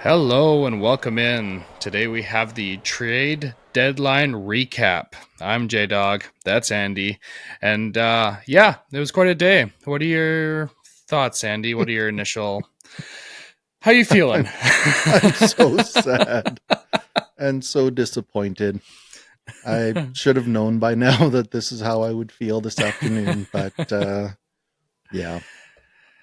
Hello and welcome in. Today we have the trade deadline recap. I'm J Dog. That's Andy. And yeah, it was quite a day. What are your thoughts, Andy? What are your initial How you feeling? I'm I'm so sad and so disappointed. I should have known by now that this is how I would feel this afternoon, but yeah,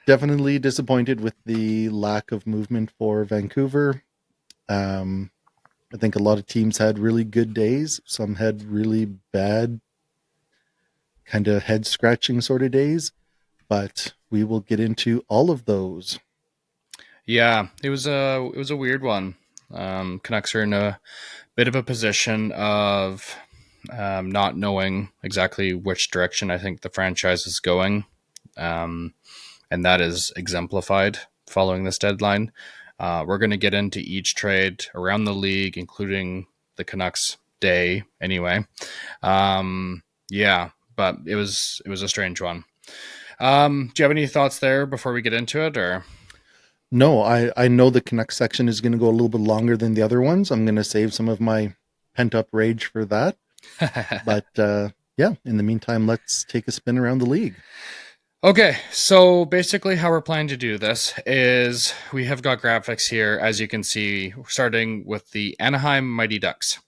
definitely disappointed with the lack of movement for Vancouver. Um, I think a lot of teams had really good days. Some had really bad, kind of head scratching sort of days, but we will get into all of those. Yeah, it was a weird one. Canucks are in a bit of a position of not knowing exactly which direction I think the franchise is going. Um, and that is exemplified following this deadline. We're going to get into each trade around the league, including the Canucks day, anyway. Yeah, but it was a strange one. Do you have any thoughts there before we get into it, or? No, I know the Canucks section is going to go a little bit longer than the other ones. I'm going to save some of my pent up rage for that. But yeah, in the meantime, let's take a spin around the league. Okay, so basically, how we're planning to do this is we have got graphics here, as you can see, starting with the Anaheim Mighty Ducks.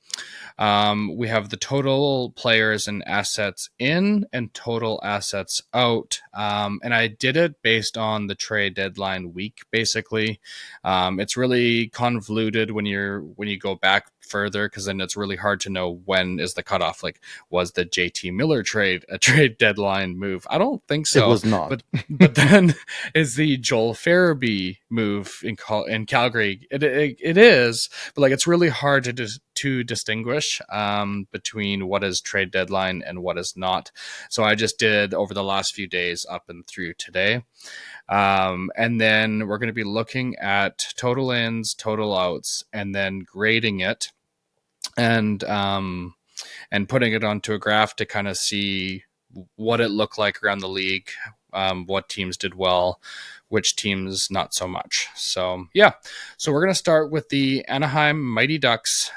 We have the total players and assets in and total assets out. And I did it based on the trade deadline week, basically. It's really convoluted when you go back further because then it's really hard to know when is the cutoff. Like, was the JT Miller trade a trade deadline move? I don't think It so. was not. But then is the Joel Farabee move in Calgary? It is, but like it's really hard to distinguish between what is trade deadline and what is not. So I just did over the last few days up and through today. And then we're going to be looking at total ins, total outs, and then grading it and putting it onto a graph to kind of see what it looked like around the league, what teams did well, which teams not so much. So yeah, so we're gonna start with the Anaheim Mighty Ducks.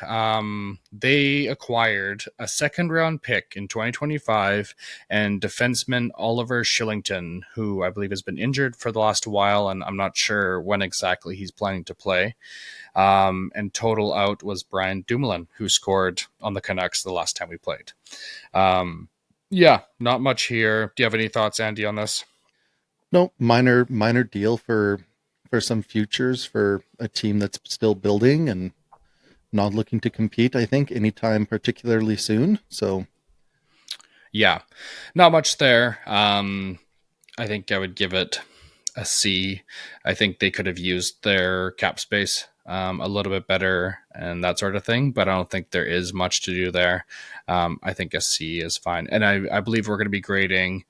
They acquired a second round pick in 2025 and defenseman Oliver Shillington, who I believe has been injured for the last while, and I'm not sure when exactly he's planning to play. And total out was Brian Dumoulin, who scored on the Canucks the last time we played. Um, yeah, not much here. Do you have any thoughts, Andy, on this? No, minor deal for some futures for a team that's still building and not looking to compete, I think, anytime particularly soon. So Yeah, not much there. I think I would give it a C. I think they could have used their cap space a little bit better and that sort of thing, but I don't think there is much to do there. I think a C is fine. And I believe we're going to be grading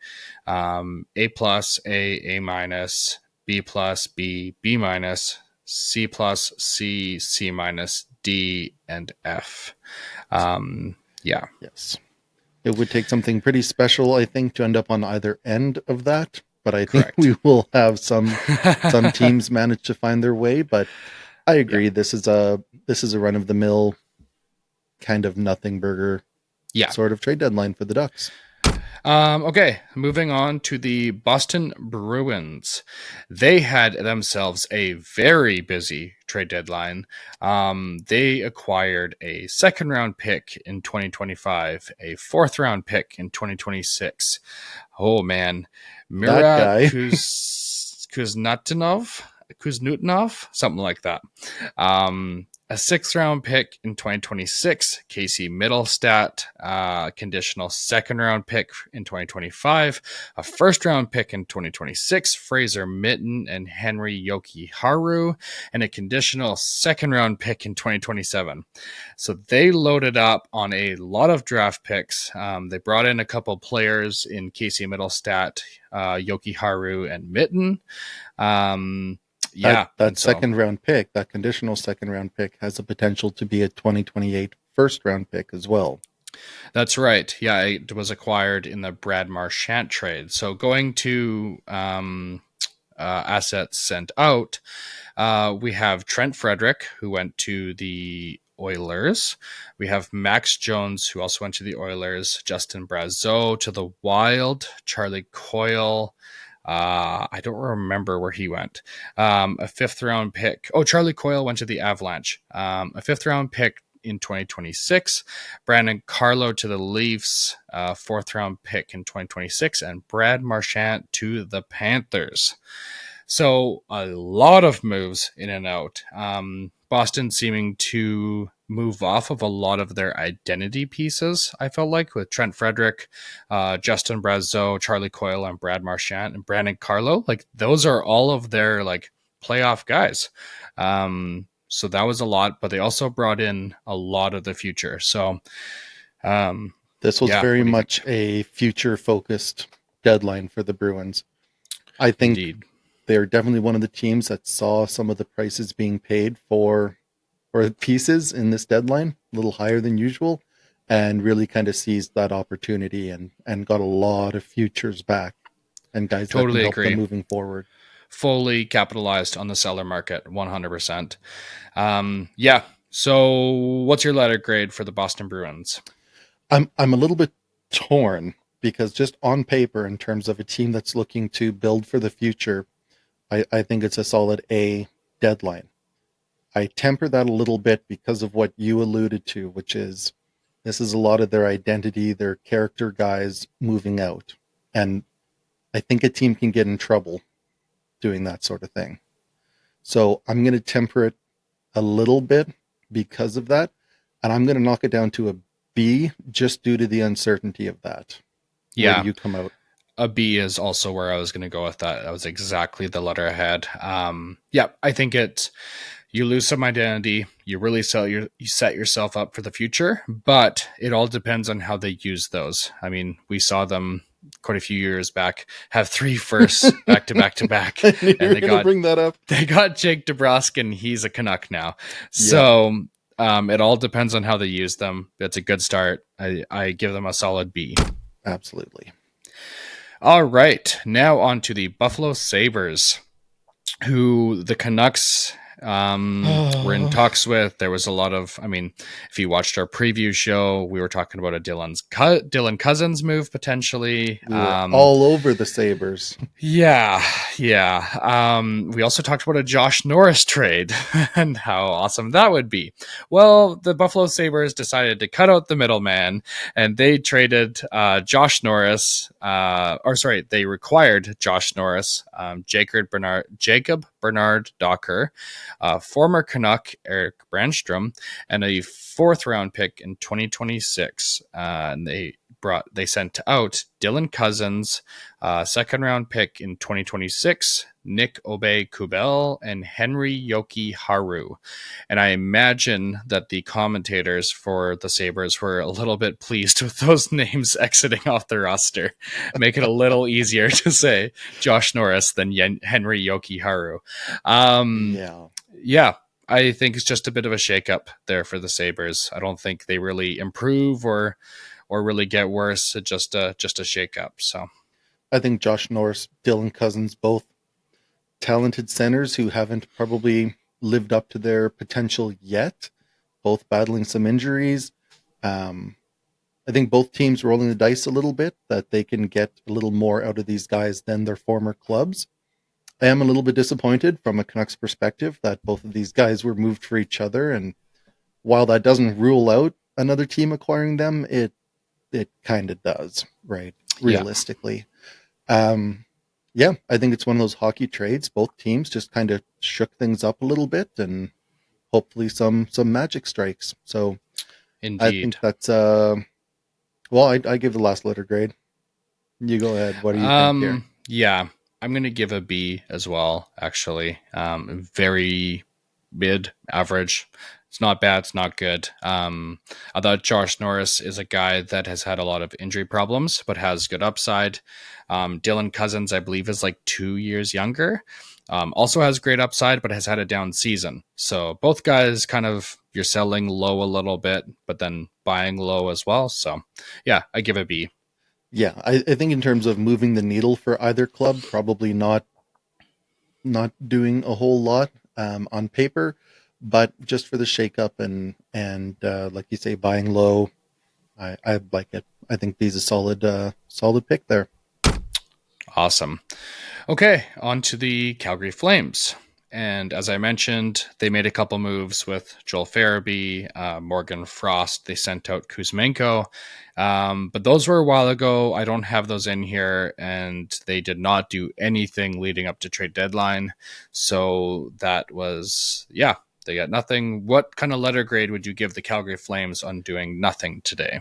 A plus, A minus, B plus, B minus, C plus, C minus, D, and F. Yeah, yes. It would take something pretty special, I think, to end up on either end of that. But I think correct. we will have some teams manage to find their way. But I Yeah. agree. This is a run of the mill kind of nothing burger Yeah. sort of trade deadline for the Ducks. Okay, moving on to the Boston Bruins. They had themselves a very busy trade deadline. They acquired a second round pick in 2025, a fourth round pick in 2026. Oh man, That Mirat guy. Kuznetsov, something like that. A sixth round pick in 2026, Casey Middlestat, conditional second round pick in 2025, a first round pick in 2026, Fraser Mitten and Henry Yoki Haru, and a conditional second round pick in 2027. So they loaded up on a lot of draft picks. They brought in a couple players in Casey Middlestat, Yoki Haru, and Mitten. Um, That yeah, and that so second round pick, that conditional second round pick, has the potential to be a 2028 first round pick as well. that's right. Yeah, it was acquired in the Brad Marchand trade. So going to assets sent out. We have Trent Frederick, who went to the Oilers. We have Max Jones, who also went to the Oilers. Justin Brazeau to the Wild. Charlie Coyle. I don't remember where he went. A fifth round pick. Oh, Charlie Coyle went to the Avalanche. A fifth round pick in 2026. Brandon Carlo to the Leafs. Fourth round pick in 2026. And Brad Marchand to the Panthers. So a lot of moves in and out. Boston seeming to move off of a lot of their identity pieces, I felt like, with Trent Frederick, Justin Brazeau, Charlie Coyle, and Brad Marchand and Brandon Carlo. Like, those are all of their like playoff guys. So that was a lot, but they also brought in a lot of the future. So This was yeah, very what do you think? much a future focused deadline for the Bruins. I think Indeed. they're definitely one of the teams that saw some of the prices being paid for pieces in this deadline, a little higher than usual, and really kind of seized that opportunity and got a lot of futures back and guys that can Totally help them agree. moving forward. Fully capitalized on the seller market, 100%. Yeah. So, what's your letter grade for the Boston Bruins? I'm a little bit torn because just on paper, in terms of a team that's looking to build for the future, I think it's a solid A deadline. I temper that a little bit because of what you alluded to, which is this is a lot of their identity, their character guys moving out. And I think a team can get in trouble doing that sort of thing. So I'm going to temper it a little bit because of that. And I'm going to knock it down to a B just due to the uncertainty of that. Where do Yeah, you come out? a B is also where I was going to go with that. That was exactly the letter I had. Yeah, I think you lose some identity. You really you set yourself up for the future, but it all depends on how they use those. I mean, we saw them quite a few years back have three firsts back to back to back, I knew you and were going to bring that up. they got Jake DeBrusk, and he's a Canuck now. Yeah, So it all depends on how they use them. It's a good start. I give them a solid B. absolutely. All right, now on to the Buffalo Sabres, who the Canucks were in talks with. There was a lot of, I mean, if you watched our preview show, we were talking about a Dylan Cousins move potentially. We were all over the Sabres. Yeah, yeah. We also talked about a Josh Norris trade and how awesome that would be. Well, the Buffalo Sabres decided to cut out the middleman and they traded Josh Norris, or sorry, they required Josh Norris, Jacob Bernard Docker, former Canuck Eric Brandstrom, and a fourth round pick in 2026. And they sent out Dylan Cousins, second round pick in 2026, Nick Obey Kubel, and Henry Yoki Haru. And I imagine that the commentators for the Sabres were a little bit pleased with those names exiting off the roster. Make it a little easier to say Josh Norris than Henry Yoki Haru. Um, Yeah. yeah, I think it's just a bit of a shakeup there for the Sabres. I don't think they really improve or really get worse. Just a shakeup. So I think Josh Norris, Dylan Cousins, both talented centers who haven't probably lived up to their potential yet, both battling some injuries. Um, I think both teams rolling the dice a little bit that they can get a little more out of these guys than their former clubs. I am a little bit disappointed from a Canucks perspective that both of these guys were moved for each other. And while that doesn't rule out another team acquiring them, it kind of does, right? yeah, Realistically. Um, yeah, I think it's one of those hockey trades. Both teams just kind of shook things up a little bit, and hopefully some magic strikes. So I think indeed. that's well, I give the last letter grade. You go ahead. What do you think here? Yeah, I'm gonna give a B as well. Actually, very mid average. It's not bad. It's not good. I thought Josh Norris is a guy that has had a lot of injury problems, but has good upside. Dylan Cousins, I believe, is like 2 years younger. Also has great upside, but has had a down season. So both guys kind of you're selling low a little bit, but then buying low as well. So yeah, I give a B. Yeah, I think in terms of moving the needle for either club, probably not not doing a whole lot on paper, but just for the shakeup and like you say, buying low, I like it. I think he's a solid pick there. Awesome. Okay, on to the Calgary Flames. And as I mentioned, they made a couple moves with Joel Farabee, Morgan Frost. They sent out Kuzmenko. But those were a while ago. I don't have those in here. And they did not do anything leading up to trade deadline. So that was, yeah, they got nothing. What kind of letter grade would you give the Calgary Flames on doing nothing today?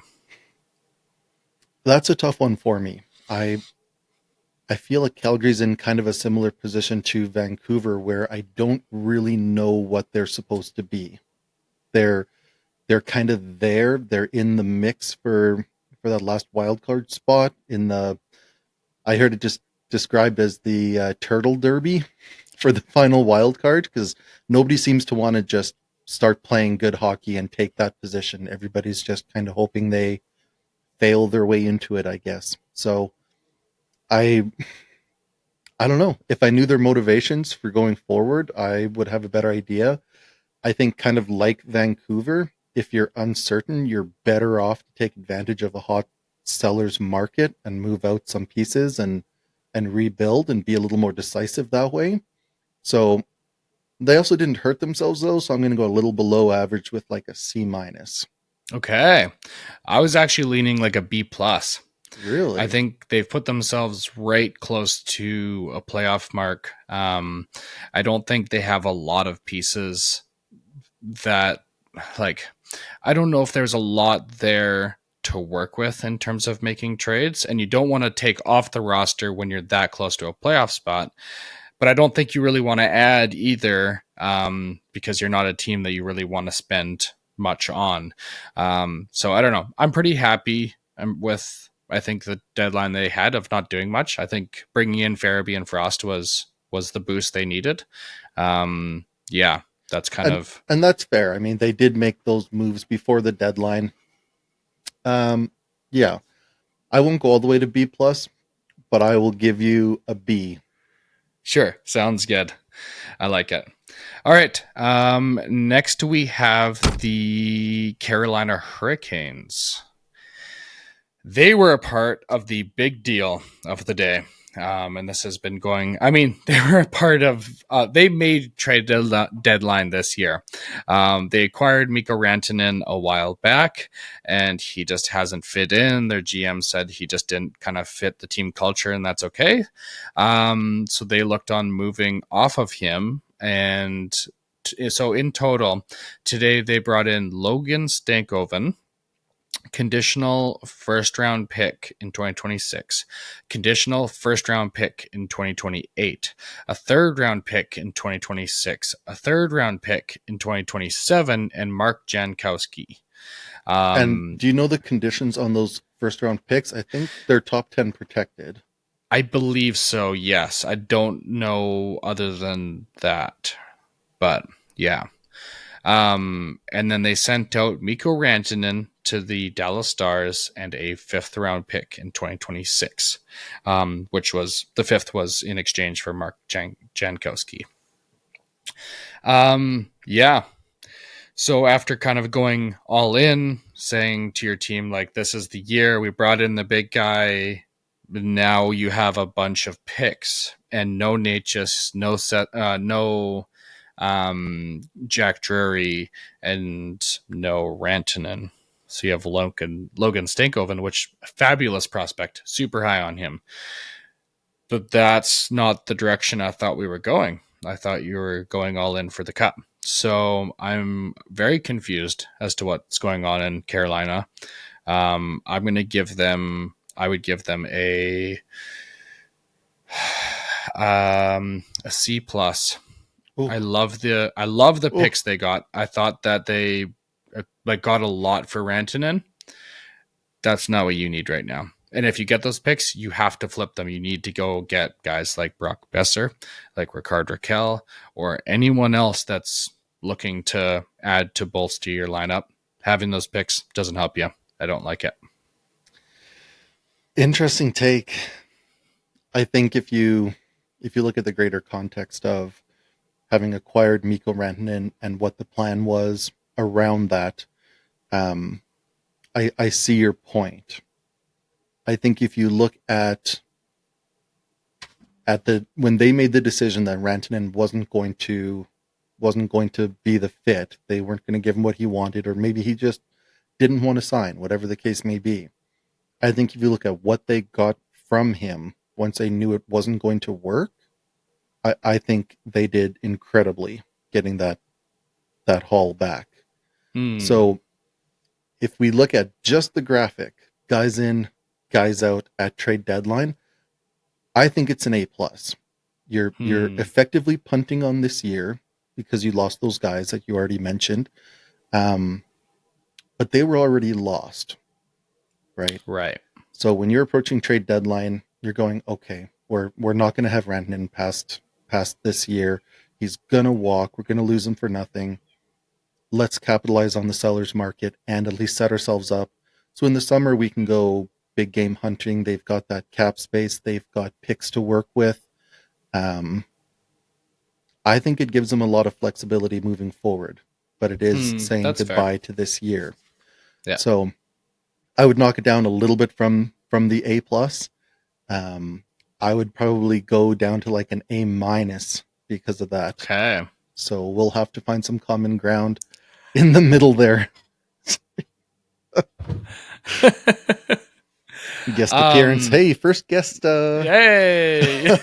That's a tough one for me. I feel like Calgary's in kind of a similar position to Vancouver, where I don't really know what they're supposed to be. They're they're kind of there. They're in the mix for that last wild card spot in the. I heard it just described as the Turtle Derby for the final wild card, because nobody seems to want to just start playing good hockey and take that position. Everybody's just kind of hoping they fail their way into it, I guess. So I I don't know. If I knew their motivations for going forward, I would have a better idea. I think kind of like Vancouver, if you're uncertain, you're better off to take advantage of a hot seller's market and move out some pieces and rebuild and be a little more decisive that way. So they also didn't hurt themselves though, so I'm going to go a little below average with like a C minus. Okay. I was actually leaning like a B plus. I Really? think they've put themselves right close to a playoff mark. I don't think they have a lot of pieces that, like, I don't know if there's a lot there to work with in terms of making trades, and you don't want to take off the roster when you're that close to a playoff spot. But I don't think you really want to add either, because you're not a team that you really want to spend much on. So I don't know. I'm pretty happy with, I think, the deadline they had of not doing much. I think bringing in Farabee and Frost was the boost they needed. Yeah, that's kind And of and that's fair. I mean, they did make those moves before the deadline. Um yeah, I won't go all the way to B plus, but I will give you a B. sure. Sounds good. I like it. All right. Next we have the Carolina Hurricanes. They were a part of the big deal of the day. And this has been going. I mean, they were a part of. They made trade deadline this year. They acquired Mikko Rantanen a while back, and he just hasn't fit in. Their GM said he just didn't kind of fit the team culture, and that's okay. So they looked on moving off of him, and so in total, today they brought in Logan Stankoven, conditional first round pick in 2026, conditional first round pick in 2028, a third round pick in 2026, a third round pick in 2027, and Mark Jankowski. And Um, do you know the conditions on those first round picks? I think they're top 10 protected. I believe so, yes. I don't know other than that, but yeah. And then they sent out Mikko Rantanen to the Dallas Stars and a fifth round pick in 2026, which was the fifth was in exchange for Mark Jankowski. Yeah. So after kind of going all in, saying to your team, like, this is the year we brought in the big guy, now you have a bunch of picks and no Natchez, no Jack Drury, and no Rantanen. So you have Logan Stankoven, which fabulous prospect, super high on him. But that's not the direction I thought we were going. I thought you were going all in for the cup. So I'm very confused as to what's going on in Carolina. I'm going to give them. I would give them a C plus. Oh, I love the oh, picks they got. I thought that they like got a lot for Rantanen. That's not what you need right now. And if you get those picks, you have to flip them. You need to go get guys like Brock Besser, like Ricard Raquel, or anyone else that's looking to add to bolster your lineup. Having those picks doesn't help you. I don't like it. interesting take. I think if you if you look at the greater context of having acquired Mikko Rantanen and what the plan was around that, um, I see your point. I think if you look at the when they made the decision that Rantanen wasn't going to be the fit, they weren't going to give him what he wanted, or maybe he just didn't want to sign, whatever the case may be. I think if you look at what they got from him once they knew it wasn't going to work, I think they did incredibly getting that haul back. Hmm. So if we look at just the graphic, guys in, guys out at trade deadline, I think it's an A plus. You're Hmm. effectively punting on this year because you lost those guys that you already mentioned, um, but they were already lost, right? Right. So when you're approaching trade deadline, you're going, okay, we're not going to have Rantanen past this year. He's gonna walk. We're gonna lose him for nothing. Let's capitalize on the sellers market and at least set ourselves up. So in the summer we can go big game hunting. They've got that cap space. They've got picks to work with. Um, I think it gives them a lot of flexibility moving forward, but it is Hmm. saying That's fair. goodbye to this year. Yeah. So I would knock it down a little bit from the A plus. Um, I would probably go down to like an A minus because of that. Okay. So we'll have to find some common ground in the middle there. Guest appearance. um. Hey, first guest. Yay.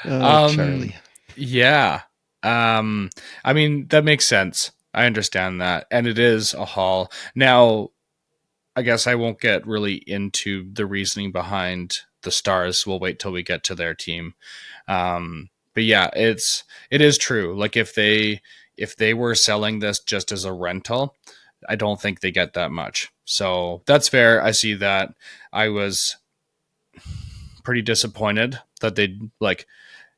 Oh, um. Charlie. Yeah. I mean, that makes sense. I understand that, and it is a haul. Now, I guess I won't get really into the reasoning behind the Stars. We'll wait till we get to their team. But yeah, it is true. Like if they were selling this just as a rental, I don't think they get that much. So that's fair. I see that. I was pretty disappointed that they like.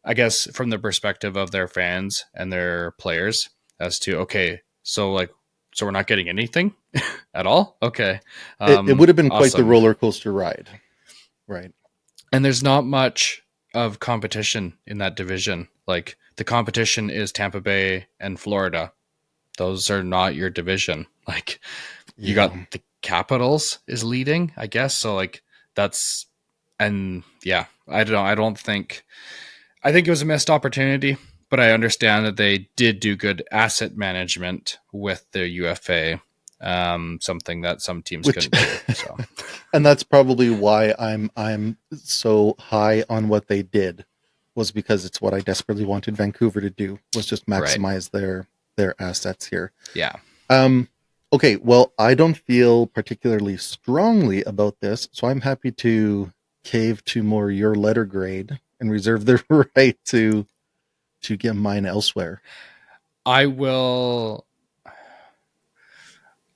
I guess from the perspective of their fans and their players, as to okay, so like, so we're not getting anything at all. Okay, It would have been quite the awesome. roller coaster ride, right? And there's not much of competition in that division. Like the competition is Tampa Bay and Florida. Those are not your division. Like you got Yeah. the Capitals is leading, I guess. So like that's and yeah, I don't know. I think it was a missed opportunity, but I understand that they did do good asset management with their UFA, something that some teams Which couldn't do. So and that's probably why I'm so high on what they did, was because it's what I desperately wanted Vancouver to do, was just right, maximize their assets here. yeah. Um, okay, well, I don't feel particularly strongly about this, so I'm happy to cave to more your letter grade and reserve the right to get mine elsewhere. I will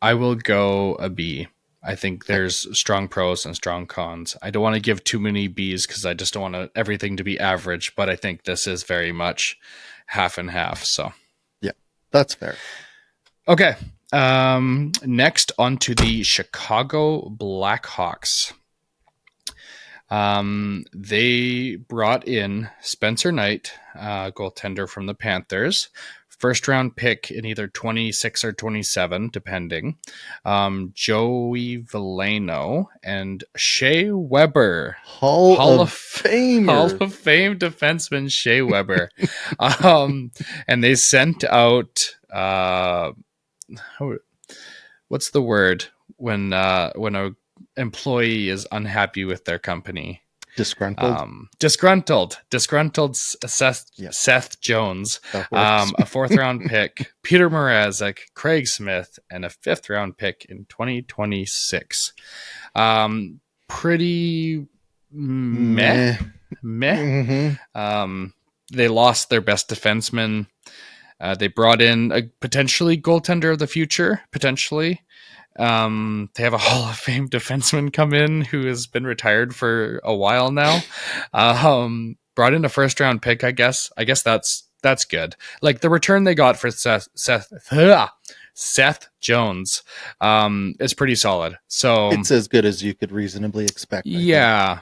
I will go a B. I think Okay. there's strong pros and strong cons. I don't want to give too many Bs because I just don't want everything to be average, but I think this is very much half and half. So, Yeah, that's fair. okay. Next, on to the Chicago Blackhawks. They brought in Spencer Knight, goaltender from the Panthers, first round pick in either 26 or 27, depending. Joey Veleno and Shea Weber, Hall Hall of of Hall Famer. of Fame defenseman Shea Weber. um, and they sent out what's the word when a employee is unhappy with their company? Disgruntled. Disgruntled Yeah, Seth Jones, that works. a fourth round pick, Peter Mrazek, Craig Smith, and a fifth round pick in 2026. Pretty meh, Meh. meh. Mm-hmm. Um, they lost their best defenseman. They brought in a potentially goaltender of the future, potentially. They have a Hall of Fame defenseman come in who has been retired for a while now. Brought in a first round pick, I guess. I guess that's good. Like the return they got for Seth Jones, is pretty solid. So It's as good as you could reasonably expect, I think. yeah.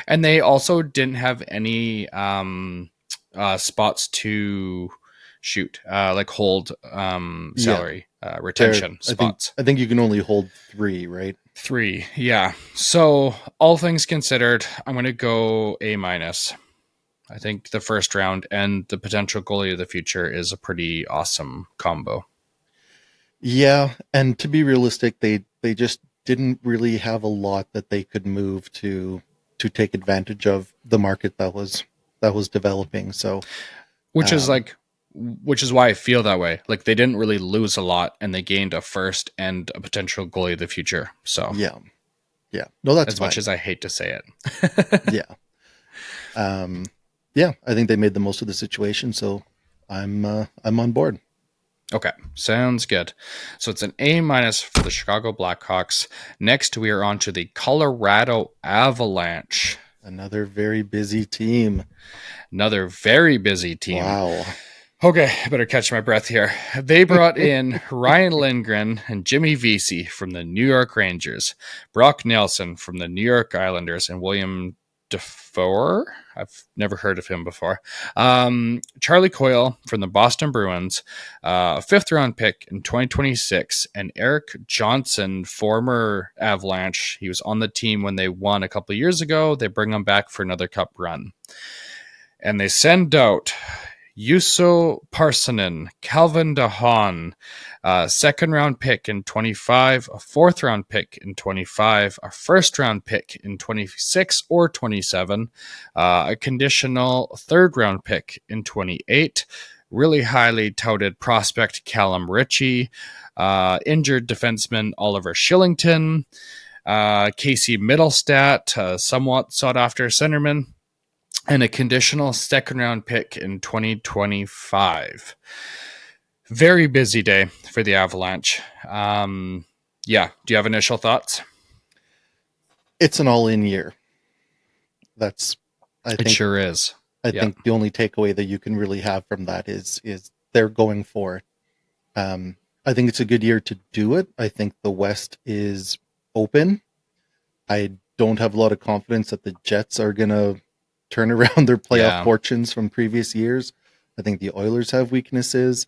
And they also didn't have any spots to shoot, like hold Yeah, salary there. retention I think spots. I think you can only hold 3, right? Three, yeah. So all things considered, I'm going to go A minus. I think the first round and the potential goalie of the future is a pretty awesome combo. Yeah, and to be realistic, they just didn't really have a lot that they could move to take advantage of the market that was developing. So, Which is um, like, which is why I feel that way. Like they didn't really lose a lot, and they gained a first and a potential goalie of the future. So yeah, yeah, no, that's as much fine. as I hate to say it. Yeah, um, yeah, I think they made the most of the situation. So, I'm on board. Okay, sounds good. So it's an A minus for the Chicago Blackhawks. Next, we are on to the Colorado Avalanche. Another very busy team. Another very busy team. Wow. Okay, I better catch my breath here. They brought in Ryan Lindgren and Jimmy Vesey from the New York Rangers, Brock Nelson from the New York Islanders, and William Defoe. I've never heard of him before. Charlie Coyle from the Boston Bruins, fifth round pick in 2026, and Eric Johnson, former Avalanche. He was on the team when they won a couple of years ago. They bring him back for another cup run. And they send out Juuso Parssinen, Calvin DeHaan, second round pick in 25, a fourth round pick in 25, a first round pick in 26 or 27, a conditional third round pick in 28, really highly touted prospect Callum Ritchie, injured defenseman Oliver Shillington, Casey Middlestat, somewhat sought after centerman, and a conditional second round pick in 2025. Very busy day for the Avalanche. Yeah. Do you have initial thoughts? It's an all-in year. That's I It think sure is. I Yeah. think the only takeaway that you can really have from that is they're going for it. I think it's a good year to do it. I think the West is open. I don't have a lot of confidence that the Jets are going to turn around their playoff Yeah. fortunes from previous years. I think the Oilers have weaknesses.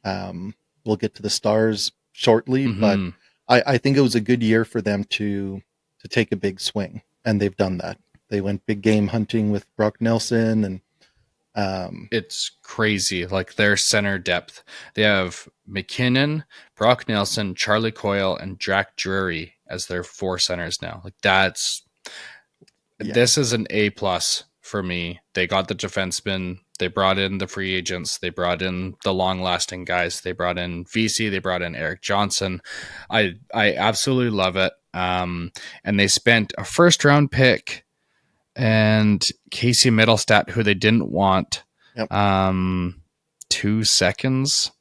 We'll get to the Stars shortly, but Mm-hmm. I think it was a good year for them to take a big swing, and they've done that. They went big game hunting with Brock Nelson, and It's crazy. Like their center depth. They have McKinnon, Brock Nelson, Charlie Coyle, and Jack Drury as their four centers now. Like that's yeah, this is an A plus for me. They got the defensemen. They brought in the free agents. They brought in the long lasting guys. They brought in VC. They brought in Eric Johnson. I absolutely love it. And they spent a first round pick and Casey Middlestat, who they didn't want. yep. 2 seconds,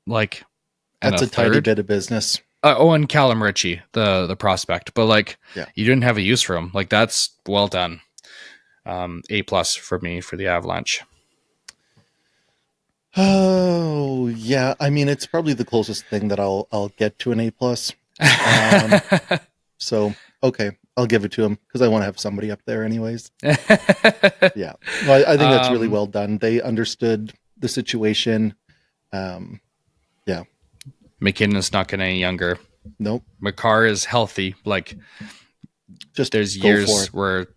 like, and That's a a tidy third. bit of business. And Callum Ritchie, the prospect, but like, Yeah. you didn't have a use for him. Like that's well done. A plus for me for the Avalanche. Oh yeah, I mean it's probably the closest thing that I'll get to an A plus. Um, so okay, I'll give it to him because I want to have somebody up there anyways. Yeah, no, I think that's really um, well done. They understood the situation. Um, yeah, McKinnon's not getting any younger. nope, Makar is healthy. Like just there's go for years it. where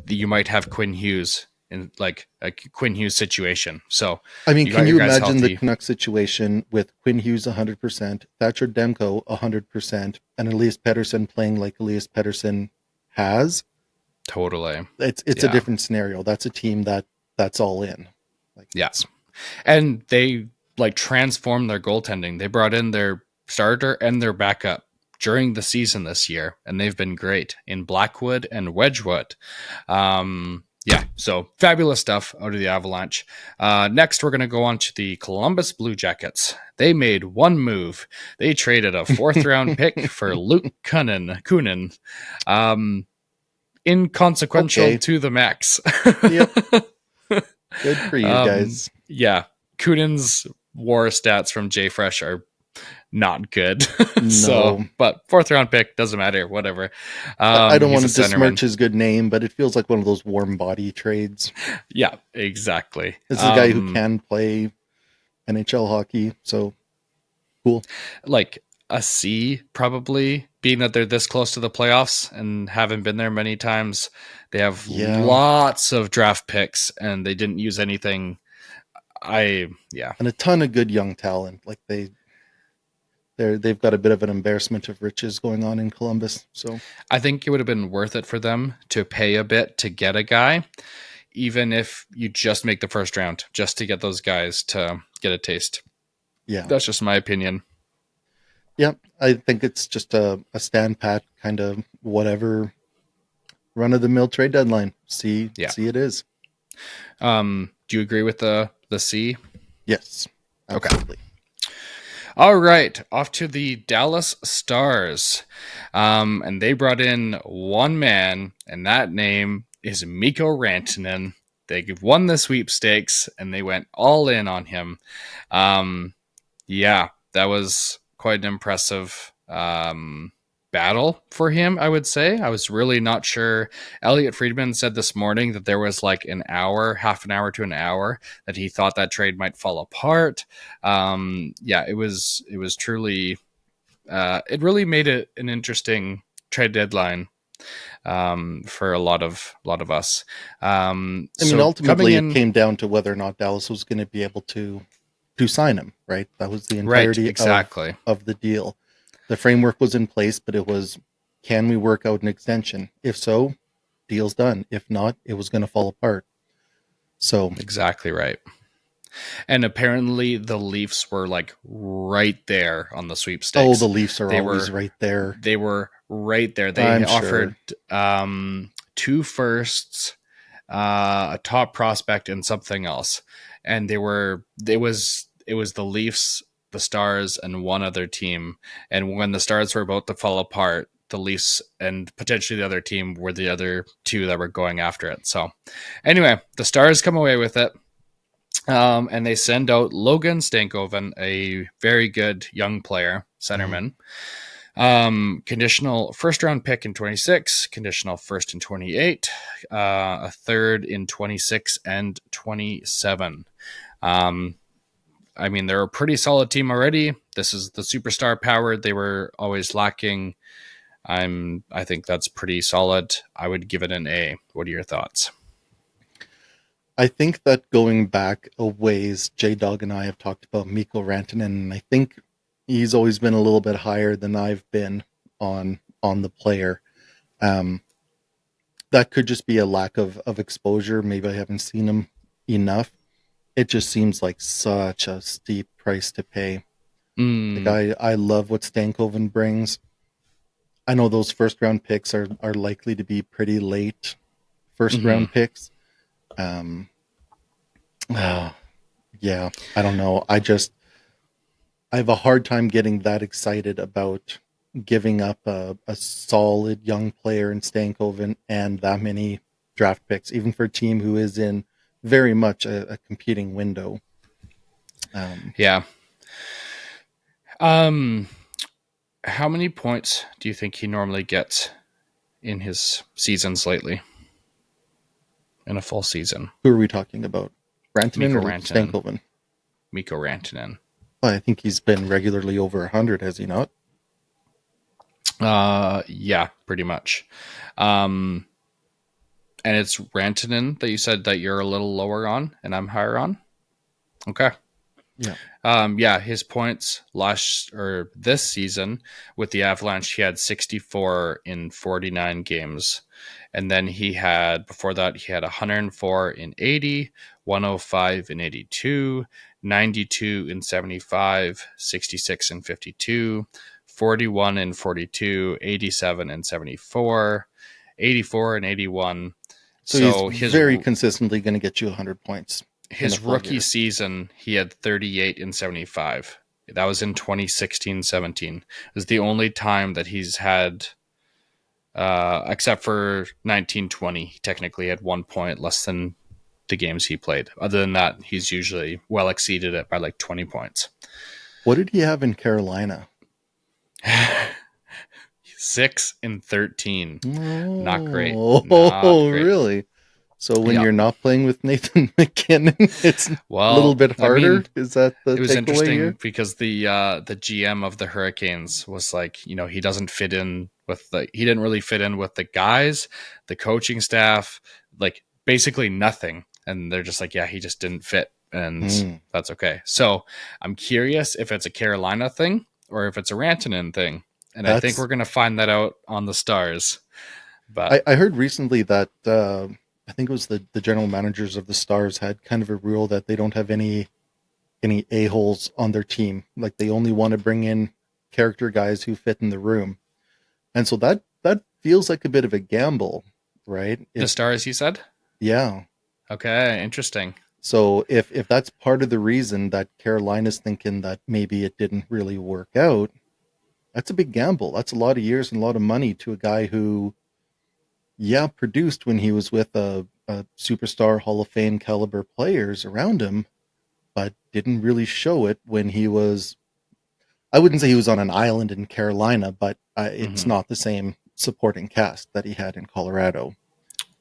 you might have Quinn Hughes in like a Quinn Hughes situation. So I mean, you got can your you guys imagine the healthy. Canucks situation with Quinn Hughes 100%, Thatcher Demko 100%, and Elias Pettersson playing like Elias Pettersson has? Totally. It's a Yeah. different scenario. That's a team that's all in. Like Yes. And they like transformed their goaltending. They brought in their starter and their backup during the season this year, and they've been great in Blackwood and Wedgwood. Yeah, so fabulous stuff out of the Avalanche. Next, we're going to go on to the Columbus Blue Jackets. They made one move. They traded a fourth round pick for Luke Kunin. Inconsequential okay, to the max. yep, good for you guys. Yeah, Kunin's WAR stats from JFresh are not good. So, No, but fourth round pick doesn't matter. Whatever. I don't He's want a to centerman. besmirch his good name, but it feels like one of those warm body trades. Yeah, exactly. This is a guy who can play NHL hockey, so cool. Like a C probably, being that they're this close to the playoffs and haven't been there many times. They have Yeah, lots of draft picks and they didn't use anything. Yeah. and a ton of good young talent. Like they've got a bit of an embarrassment of riches going on in Columbus. So I think it would have been worth it for them to pay a bit to get a guy, even if you just make the first round, just to get those guys to get a taste. yeah, That's just my opinion. yeah, I think it's just a stand pat kind of whatever run of the mill trade deadline. Yeah. See it is. Do you agree with the C? Yes, Okay. absolutely. All right, off to the Dallas Stars. And they brought in one man, and that name is Mikko Rantanen. They won the sweepstakes, and they went all in on him. Um, yeah, that was quite an impressive battle for him, I would say. I was really not sure. Elliot Friedman said this morning that there was like an hour, half an hour to an hour, that he thought that trade might fall apart. Yeah, it was truly it really made it an interesting trade deadline for a lot of us. I mean, So coming ultimately, it in, came down to whether or not Dallas was going to be able to sign him. Right, that was the right, entirety exactly. of the deal. The framework was in place, but it was, can we work out an extension? If so, deal's done. If not, it was going to fall apart. So, Exactly right. And apparently the Leafs were like right there on the oh, the sweepstakes. Leafs are They always were right there. they were right there. They I'm sure. offered two firsts, a top prospect, and something else. And it was the Leafs, the Stars, and one other team. And when the Stars were about to fall apart, the Leafs and potentially the other team were the other two that were going after it. So anyway, the Stars come away with it. And they send out Logan Stankoven, a very good young player, Mhm. centerman. Conditional first round pick in 26, conditional first in 28, a third in 26 and 27. Um, I mean, they're a pretty solid team already. This is the superstar power they were always lacking. I think that's pretty solid. I would give it an A. What are your thoughts? I think that going back a ways, J Dog and I have talked about Mikko Rantanen, and I think he's always been a little bit higher than I've been on the player. Um, that could just be a lack of exposure. Maybe I haven't seen him enough. It just seems like such a steep price to pay. Like Mm, I love what Stankoven brings. I know those first round picks are likely to be pretty late first mm-hmm. round picks. Um, uh, yeah, I don't know. I have a hard time getting that excited about giving up a solid young player in Stankoven and that many draft picks, even for a team who is in very much a competing window. Um, Yeah. Um, how many points do you think he normally gets in his seasons lately? In a full season, who are we talking about? Rantanen Mikko or Rantanen. Stankoven? Mikko Rantanen. Well, I think he's been regularly over 100, has he not? Yeah, pretty much. Um, and it's Rantanen that you said that you're a little lower on, and I'm higher on. Okay. Yeah. Yeah, his points last or this season with the Avalanche, he had 64 in 49 games. And then he had, before that, he had 104 in 80, 105 in 82, 92 in 75, 66 in 52, 41 in 42, 87 in 74, 84 and 81. So he's So very consistently going to get you 100 points in a his full rookie year. season, he had 38 and 75. That was in 2016-17. It was the only time that he's had, except for 1920, he technically had 1 point less than the games he played. Other than that, he's usually well exceeded it by like 20 points. What did he have in Carolina? 6-13. Not great. Not Oh, great. really? So when Yeah. you're not playing with Nathan McKinnon, it's a little Well, bit I mean, harder. Is that the it was takeaway interesting here? because the GM of the Hurricanes was like, he doesn't fit in with he didn't really fit in with the guys, the coaching staff, like basically nothing. And they're just like, yeah, he just didn't fit, and Hmm. that's okay. So I'm curious if it's a Carolina thing or if it's a Rantanen thing, and I think That's we're gonna find that out on the Stars. But I heard recently that I think it was the general managers of the Stars had kind of a rule that they don't have any a-holes on their team. Like they only want to bring in character guys who fit in the room. And so that feels like a bit of a gamble, right? the Stars, you said? Yeah. Okay, interesting. So if that's part of the reason that Carolina's thinking that maybe it didn't really work out, that's a big gamble. That's a lot of years and a lot of money to a guy who, yeah, produced when he was with a superstar Hall of Fame caliber players around him, but didn't really show it when he was. I wouldn't say he was on an island in Carolina, but it's Hmm. not the same supporting cast that he had in Colorado.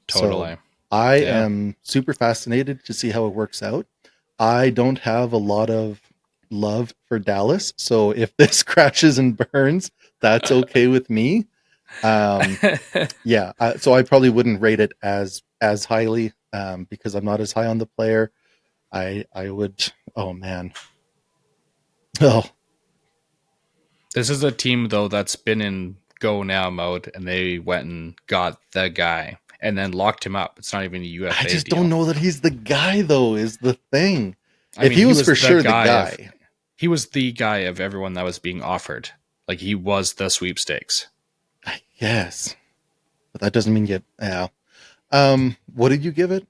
So Totally. I Yeah. am super fascinated to see how it works out. I don't have a lot of love for Dallas, so if this crashes and burns, that's okay with me. Um, yeah, so I probably wouldn't rate it as highly because I'm not as high on the player. I would. Oh man. Oh, This is a team though that's been in go now mode, and they went and got the guy and then locked him up. It's not even a I UFA just don't deal. know that he's the guy though. Is the thing. I If mean, he was for sure the guy, he was the guy of everyone that was being offered. Like he was the sweepstakes. I guess, but that doesn't mean you. Yeah. What did you give it?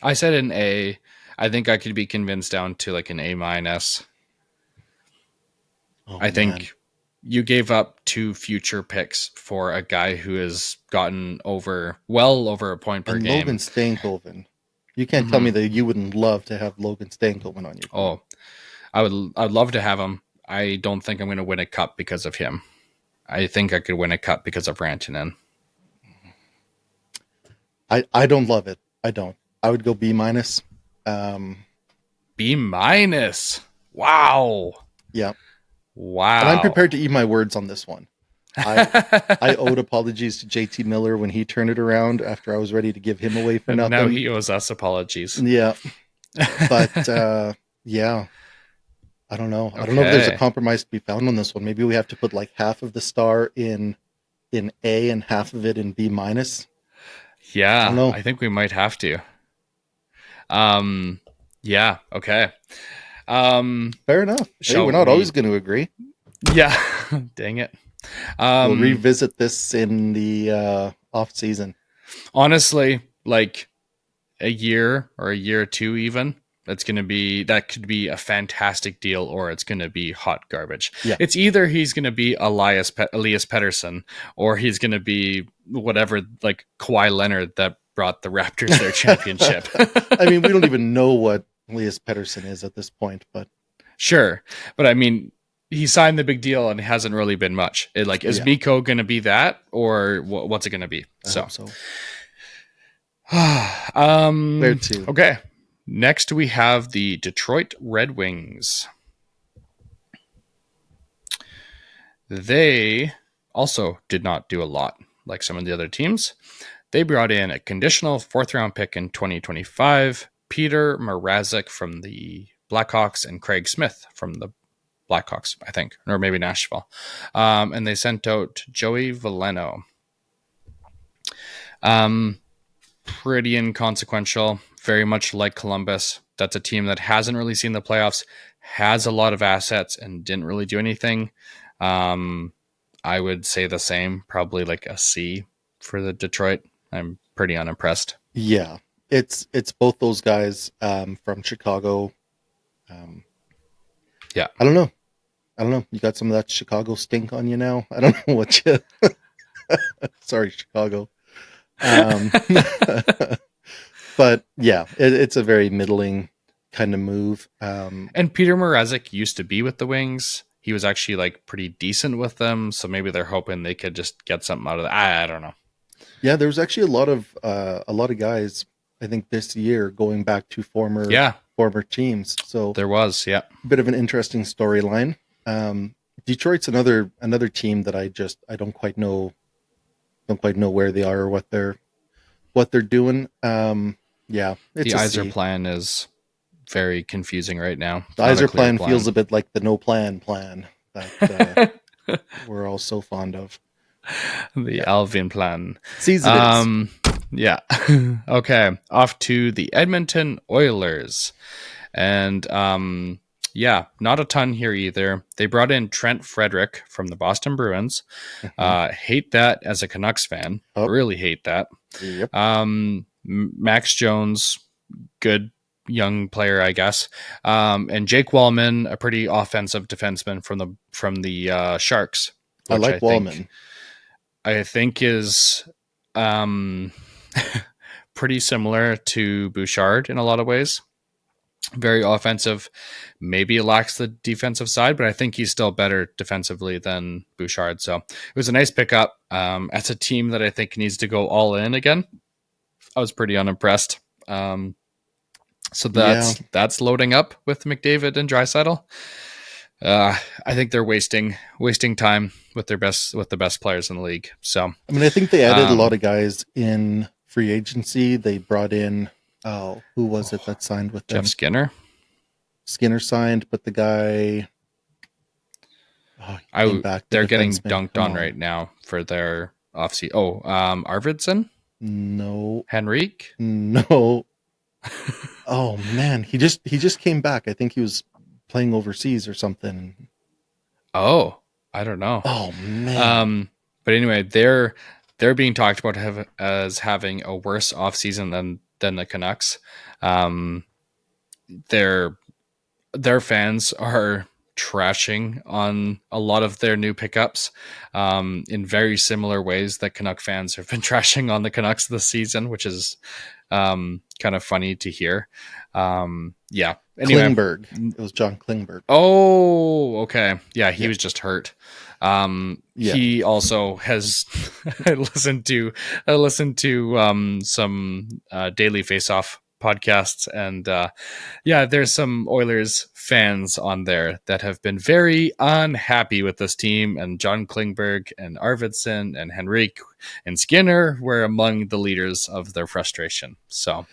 I said an A. I think I could be convinced down to like an A minus. Oh I man, think you gave up 2 future picks for a guy who has gotten well over a point per and Logan game. Stankoven. You can't tell me Hmm. that you wouldn't love to have Logan Stankoven on your team. Oh, I'd love to have him. I don't think I'm going to win a cup because of him. I think I could win a cup because of Rantanen. I don't love it. I don't. I would go B minus. Um, B minus. Wow. yeah, and I'm Wow. prepared to eat my words on this one. I I owed apologies to JT Miller when he turned it around after I was ready to give him away for And now nothing. he owes us apologies. Yeah, but yeah, I don't know. I don't know if there's a Okay. compromise to be found on this one. Maybe we have to put like half of the star in A and half of it in B minus. I don't Yeah, know. I think we might have to. Um yeah, okay. Um Fair enough. Hey, we're shall not always we going to agree. Yeah, dang it. We'll Um revisit this in the off season. Honestly, like a year or a year or two even, that could be a fantastic deal, or it's going to be hot garbage. Yeah. It's either he's going to be Elias Pettersson, or he's going to be whatever, like Kawhi Leonard that brought the Raptors their championship. I mean, we don't even know what Elias Pettersson is at this point, but Sure, but I mean, he signed the big deal and it hasn't really been much. Is yeah, Miko going to be that, or what's it going to be? I So hope so. Where to? Okay. Next, we have the Detroit Red Wings. They also did not do a lot like some of the other teams. They brought in a conditional fourth round pick in 2025, Peter Mrazek from the Blackhawks, and Craig Smith from the Blackhawks, I think, or maybe Nashville. And they sent out Joey Veleno. Pretty inconsequential, very much like Columbus. That's a team that hasn't really seen the playoffs, has a lot of assets, and didn't really do anything. Um, I would say the same, probably like a C for the Detroit. I'm pretty unimpressed. Yeah, it's both those guys from Chicago. Um, Yeah. I don't know. I don't know. You got some of that Chicago stink on you now. I don't know what you. Sorry, Chicago. Um, but yeah, it's a very middling kind of move. And Peter Mrazek used to be with the Wings. He was actually like pretty decent with them, so maybe they're hoping they could just get something out of that. I don't know. Yeah, there was actually a lot of guys, I think, this year going back to Yeah, former teams. So there was. Yeah, a bit of an interesting storyline. Detroit's another team that I don't quite know where they are or what they're doing. Yeah, the it's a Iser C. plan is very confusing right now. The It's not a Iser clear plan plan. feels a bit like the no plan that we're all so fond of. The Yeah, Alvin plan. C's it is. Um, yeah. Okay. Off to the Edmonton Oilers. And yeah, not a ton here either. They brought in Trent Frederick from the Boston Bruins. Mm-hmm. Hate that as a Canucks fan. Oh, Really hate that. yep. Max Jones, good young player, I guess. And Jake Wallman, a pretty offensive defenseman from the Sharks, I which like Wallman. I think is um, pretty similar to Bouchard in a lot of ways. Very offensive, maybe lacks the defensive side, but I think he's still better defensively than Bouchard. So it was a nice pickup. As a team that I think needs to go all in again, I was pretty unimpressed. So Yeah, that's loading up with McDavid and Draisaitl. I think they're wasting time with the best players in the league. So I mean, I think they added a lot um, of guys in free agency. They brought in, oh, who was it that signed with Jeff them? Skinner, Skinner signed, but the guy, oh, he came back. The they're getting defenseman. dunked Come on on, right now for their offseason. Oh, Arvidsson, no, Henrique. no. Oh man, he just came back. I think he was playing overseas or something. Oh, I don't know. Oh man, Um, but anyway, they're being talked about as having a worse offseason than the Canucks. Um, their their fans are trashing on a lot of their new pickups in very similar ways that Canuck fans have been trashing on the Canucks this season, which is kind of funny to hear. Yeah. Anyway. Klingberg. It was John Klingberg. Oh, okay. Yeah, he Yeah, was just hurt. yeah. He also has I listened to some daily face-off podcasts, and yeah, there's some Oilers fans on there that have been very unhappy with this team, and John Klingberg and Arvidsson and Henrique and Skinner were among the leaders of their frustration. So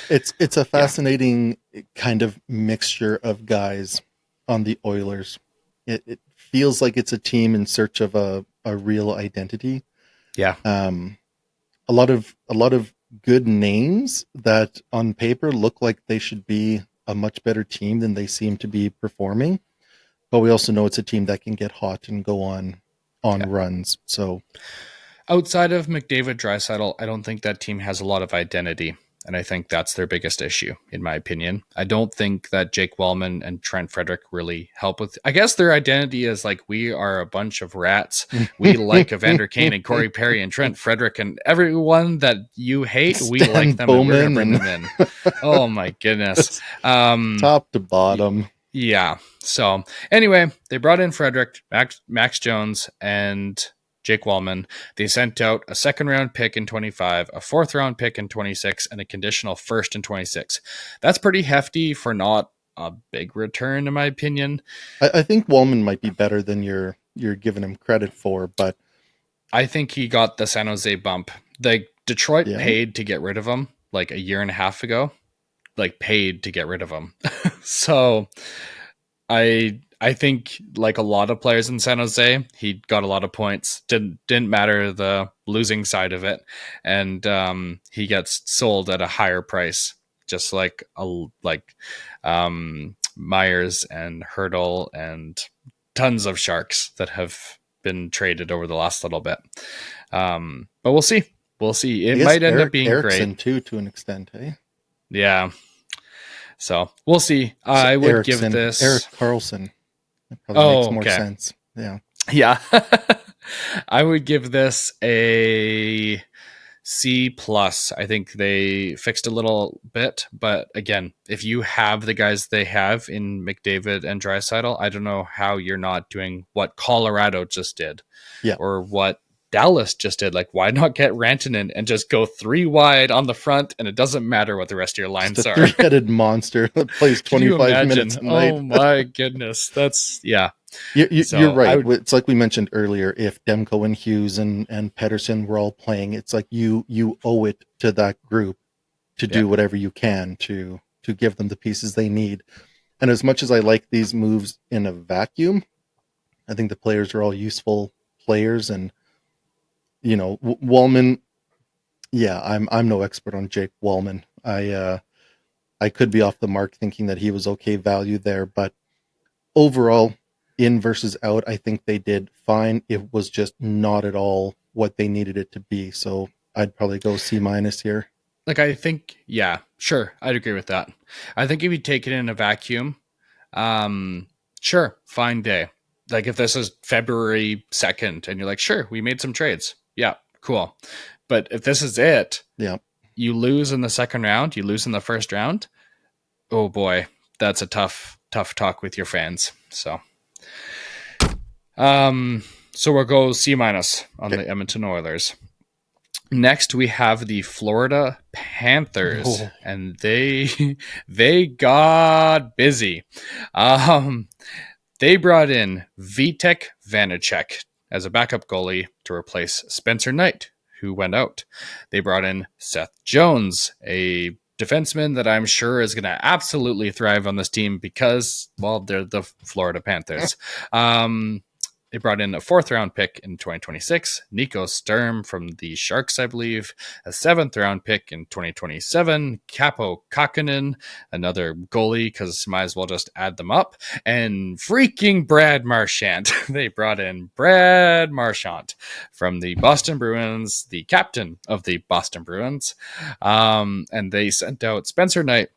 It's a yeah, fascinating kind of mixture of guys on the Oilers. It feels like it's a team in search of a real identity. yeah, Um, a lot of good names that on paper look like they should be a much better team than they seem to be performing. But we also know it's a team that can get hot and go on yeah. runs. So Outside of McDavid, Draisaitl, I don't think that team has a lot of identity. And I think that's their biggest issue, in my opinion. I don't think that Jake Wellman and Trent Frederick really help with. I guess their identity is like, we are a bunch of rats. We like Evander Kane and Corey Perry and Trent Frederick and everyone that you hate. We like Stan them and we're going to Bowman bring and them in. Oh my goodness. top to bottom. Yeah. So anyway, they brought in Frederick, Max Jones, and Jake Wallman. They sent out a second round pick in 25, a fourth round pick in 26, and a conditional first in 26. That's pretty hefty for not a big return, in my opinion. I think Wallman might be better than you're giving him credit for, but I think he got the San Jose bump. Like Detroit yeah, paid to get rid of him like a year and a half ago, like paid to get rid of him. So I think like a lot of players in San Jose, he got a lot of points. Didn't matter the losing side of it, and he gets sold at a higher price, just like Myers and Hurdle and tons of Sharks that have been traded over the last little bit. But we'll see. We'll see. I It guess might end up being great. Erickson too, to an extent, hey. Yeah. So we'll see. So I would give Eric this. Carlson. That probably makes Oh, more okay. sense. Yeah. Yeah. I would give this a C plus. I think they fixed a little bit, but again, if you have the guys they have in McDavid and Draisaitl, I don't know how you're not doing what Colorado just did, Yeah. or what Dallas just did. Like, why not get Rantanen and just go 3 wide on the front, and it doesn't matter what the rest of your Just a lines are. three-headed monster that plays Can you 25 minutes imagine? a night. Oh my goodness, that's yeah. You're So I right. would, It's like we mentioned earlier. If Demko and Hughes and Pedersen were all playing, it's like you owe it to that group to yeah, do whatever you can to give them the pieces they need. And as much as I like these moves in a vacuum, I think the players are all useful players. And Wallman, yeah, I'm no expert on Jake Wallman. I could be off the mark thinking that he was okay value there, but overall, in versus out, I think they did fine. It was just not at all what they needed it to be. So I'd probably go C minus here. like I think, yeah, sure, I'd agree with that. I think if you take it in a vacuum, um, sure, fine day. Like if this is February 2nd and you're like, sure, we made some trades, yeah, cool. But if this is it, Yeah. you lose in the second round, you lose in the first round. Oh boy, that's a tough talk with your fans. So we'll go C minus on Okay. the Edmonton Oilers. Next, we have the Florida Panthers, Oh, and they got busy. Um, they brought in Vitek Vanacek as a backup goalie to replace Spencer Knight, who went out. They brought in Seth Jones, a defenseman that I'm sure is going to absolutely thrive on this team because, well, they're the Florida Panthers. They brought in a 4th-round pick in 2026, Nico Sturm from the Sharks, I believe, a 7th-round pick in 2027, Capo Kakkonen, another goalie, because might as well just add them up, and freaking Brad Marchand. They brought in Brad Marchand from the Boston Bruins, the captain of the Boston Bruins, and they sent out Spencer Knight,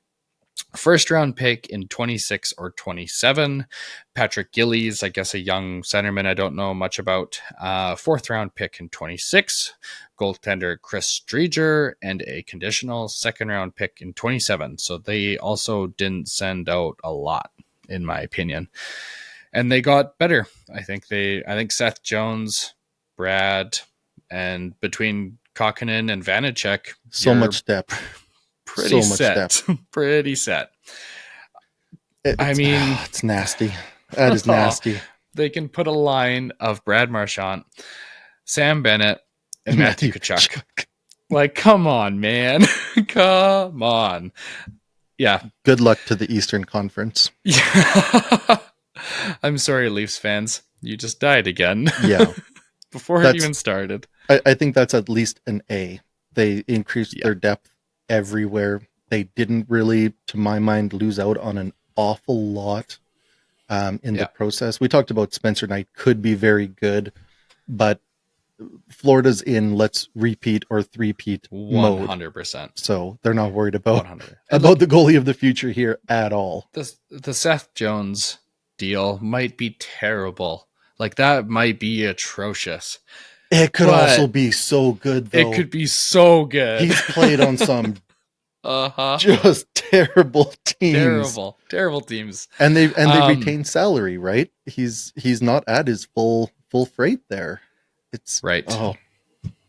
1st-round pick in 26 or 27. Patrick Gillies, I guess a young centerman I don't know much about. 4th-round pick in 26. Goaltender Chris Streeter, and a conditional 2nd-round pick in 27. So they also didn't send out a lot, in my opinion. And they got better. I think Seth Jones, Brad, and between Kokkonen and Vanacek, so you're much depth. pretty So much set. depth. Pretty set. I It's mean, it's nasty. That is nasty. they can put a line of Brad Marchand, Sam Bennett, and Matthew Matthew Tkachuk. Like, come on, man. Come on. Yeah. Good luck to the Eastern Conference. Yeah. I'm sorry, Leafs fans. You just died again. Yeah. Before it even started. I think that's at least an A. They increased Yeah. their depth everywhere. They didn't really, to my mind, lose out on an awful lot in the process. We talked about Spencer Knight could be very good, but Florida's in let's repeat or three-peat mode. 100%. So they're not worried about 100. about the goalie of the future here at all. The Seth Jones deal might be terrible. Like, that might be atrocious. It could also be so good, though. It could be so good. He's played on some uh-huh. just terrible teams. Terrible teams. And they retain salary, right? He's not at his full freight there. It's right. Oh,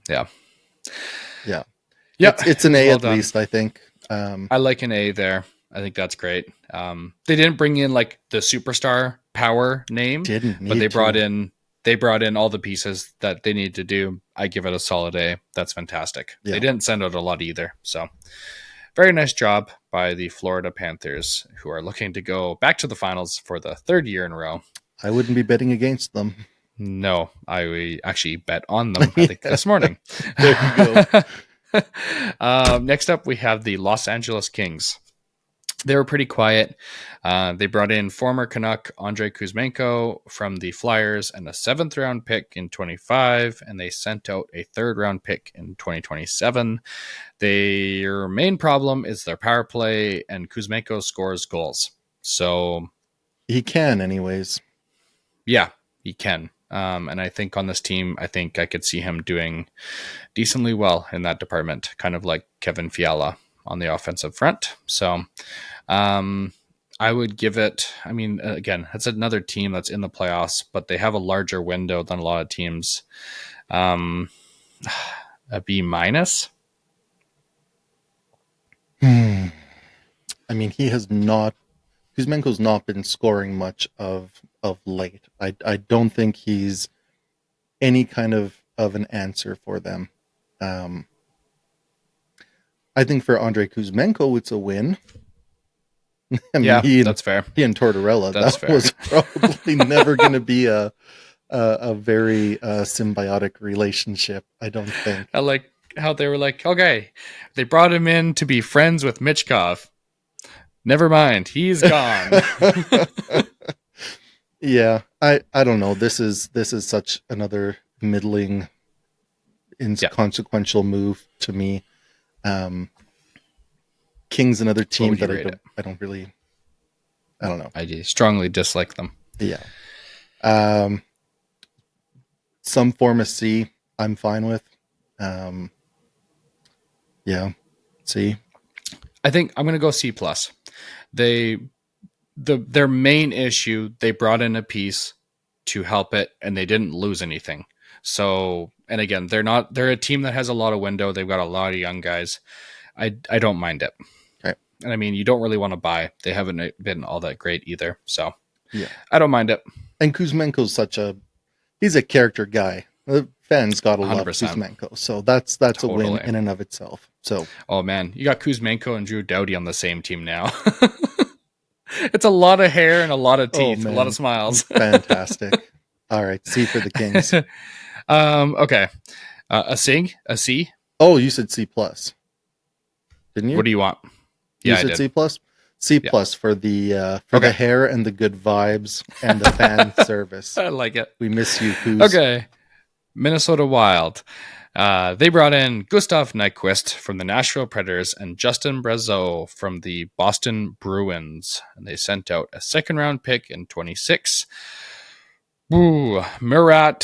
yeah. It's an A well at done. least, I think. I like an A there. I think that's great. They didn't bring in like the superstar power name, but they brought in all the pieces that they need to do. I give it a solid A. That's fantastic. Yeah. They didn't send out a lot either. So very nice job by the Florida Panthers, who are looking to go back to the finals for the 3rd year in a row. I wouldn't be betting against them. No, I actually bet on them, I think, this morning. There you go. Next up, we have the Los Angeles Kings. They were pretty quiet. They brought in former Canuck Andrei Kuzmenko from the Flyers and a 7th-round pick in 25, and they sent out a 3rd-round pick in 2027. Their main problem is their power play, and Kuzmenko scores goals. So he can, anyways. Yeah, he can. And I think on this team, I think I could see him doing decently well in that department, kind of like Kevin Fiala on the offensive front. So um, I would give it, I mean, again, it's another team that's in the playoffs, but they have a larger window than a lot of teams. Um, a B minus. Hmm. I mean, he has not. Kuzmenko's not been scoring much of late. I don't think he's any kind of an answer for them. Um, I think for Andrei Kuzmenko, it's a win. I mean, Yeah, that's fair. he and Tortorella, That's that fair. was probably never going to be a very symbiotic relationship. I don't think. I like how they were like, okay, they brought him in to be friends with Mitchkov. Never mind, he's gone. Yeah, I don't know. This is such another middling, Yeah, inconsequential move to me. Um, King's another what team would you that rate it? I don't really, I don't know. I strongly dislike them. Yeah. Um, some form of C, I'm fine with. Um, yeah, C. I think I'm gonna go C plus. They their main issue, they brought in a piece to help it, and they didn't lose anything. So, and again, they're a team that has a lot of window. They've got a lot of young guys. I don't mind it. Okay. And I mean, you don't really want to buy. They haven't been all that great either. So Yeah. I don't mind it. And Kuzmenko's he's a character guy. The fans gotta love 100%. Kuzmenko, so that's a win Totally. in and of itself. So Oh man, you got Kuzmenko and Drew Doughty on the same team now. It's a lot of hair and a lot of oh teeth, a lot of man, smiles. fantastic. All right, C for the Kings. Okay. A C. Oh, you said C plus, didn't you? What do you want? You Yeah, I said did. C plus. C Yeah. plus for the Okay. hair and the good vibes and the fan service. I like it. We miss you, Kuz. Okay. Minnesota Wild. They brought in Gustav Nyquist from the Nashville Predators and Justin Brazeau from the Boston Bruins. And they sent out a second round pick in 26. Murat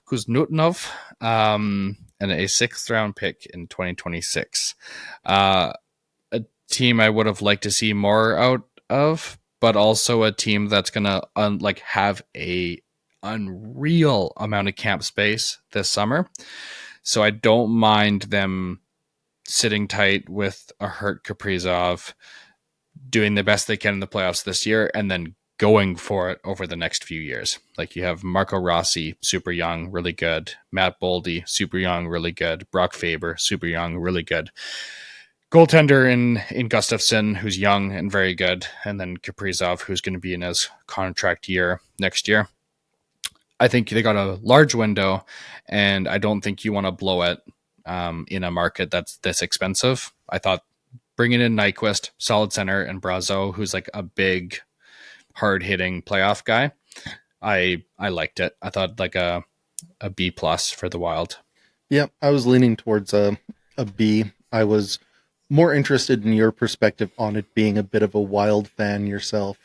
Kuznutnov, and a sixth round pick in 2026. A team I would have liked to see more out of, but also a team that's gonna have a unreal amount of camp space this summer. So I don't mind them sitting tight with a hurt Kaprizov, doing the best they can in the playoffs this year, and then going for it over the next few years. Like you have Marco Rossi, super young, really good. Matt Boldy, super young, really good. Brock Faber, super young, really good. Goaltender in Gustafsson, who's young and very good, and then Kaprizov, who's going to be in his contract year next year. I think they got a large window, and I don't think you want to blow it in a market that's this expensive. I thought bringing in Nyquist, solid center, and Brazeau, who's like a big, hard-hitting playoff guy, I liked it. I thought like a B plus for the Wild. Yeah, I was leaning towards a B. I was more interested in your perspective on it being a bit of a Wild fan yourself.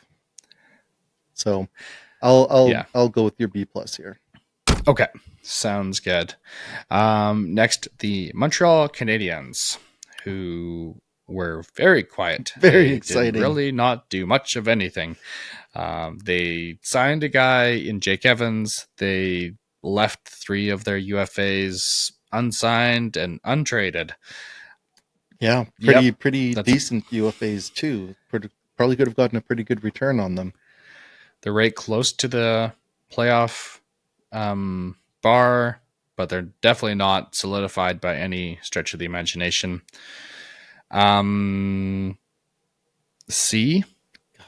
So I'll go with your B plus here. Okay, sounds good. Next, the Montreal Canadiens, who were very quiet. Very They exciting. did really not do much of anything. They signed a guy in Jake Evans. They left 3 of their UFAs unsigned and untraded. Yeah, pretty decent UFAs too. Probably could have gotten a pretty good return on them. They're right close to the playoff bar, but they're definitely not solidified by any stretch of the imagination. C?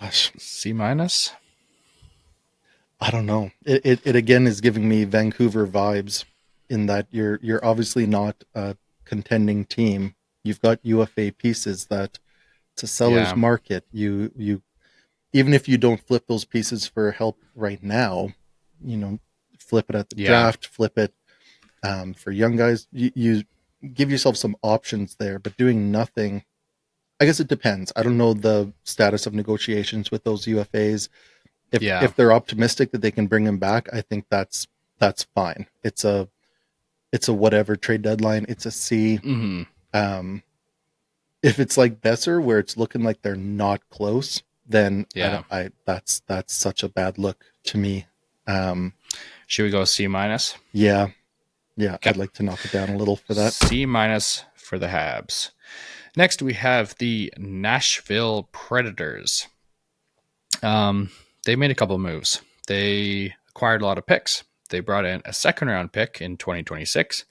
Gosh, C minus? I don't know. It again is giving me Vancouver vibes in that you're obviously not a contending team. You've got UFA pieces that it's a seller's market. You even if you don't flip those pieces for help right now, flip it at the draft, flip it for young guys. You give yourself some options there, but doing nothing. I guess it depends. I don't know the status of negotiations with those UFAs. Yeah. If they're optimistic that they can bring him back, I think that's fine. It's a whatever trade deadline. It's a C. Hmm. Um, if it's like Besser, where it's looking like they're not close, then I Yeah. don't. I that's such a bad look to me. Um, Should we go C minus? yeah, yeah. Okay. I'd like to knock it down a little for that. C minus for the Habs. Next, we have the Nashville Predators. Um, they made a couple moves. They acquired a lot of picks. They brought in a second round pick in 2026.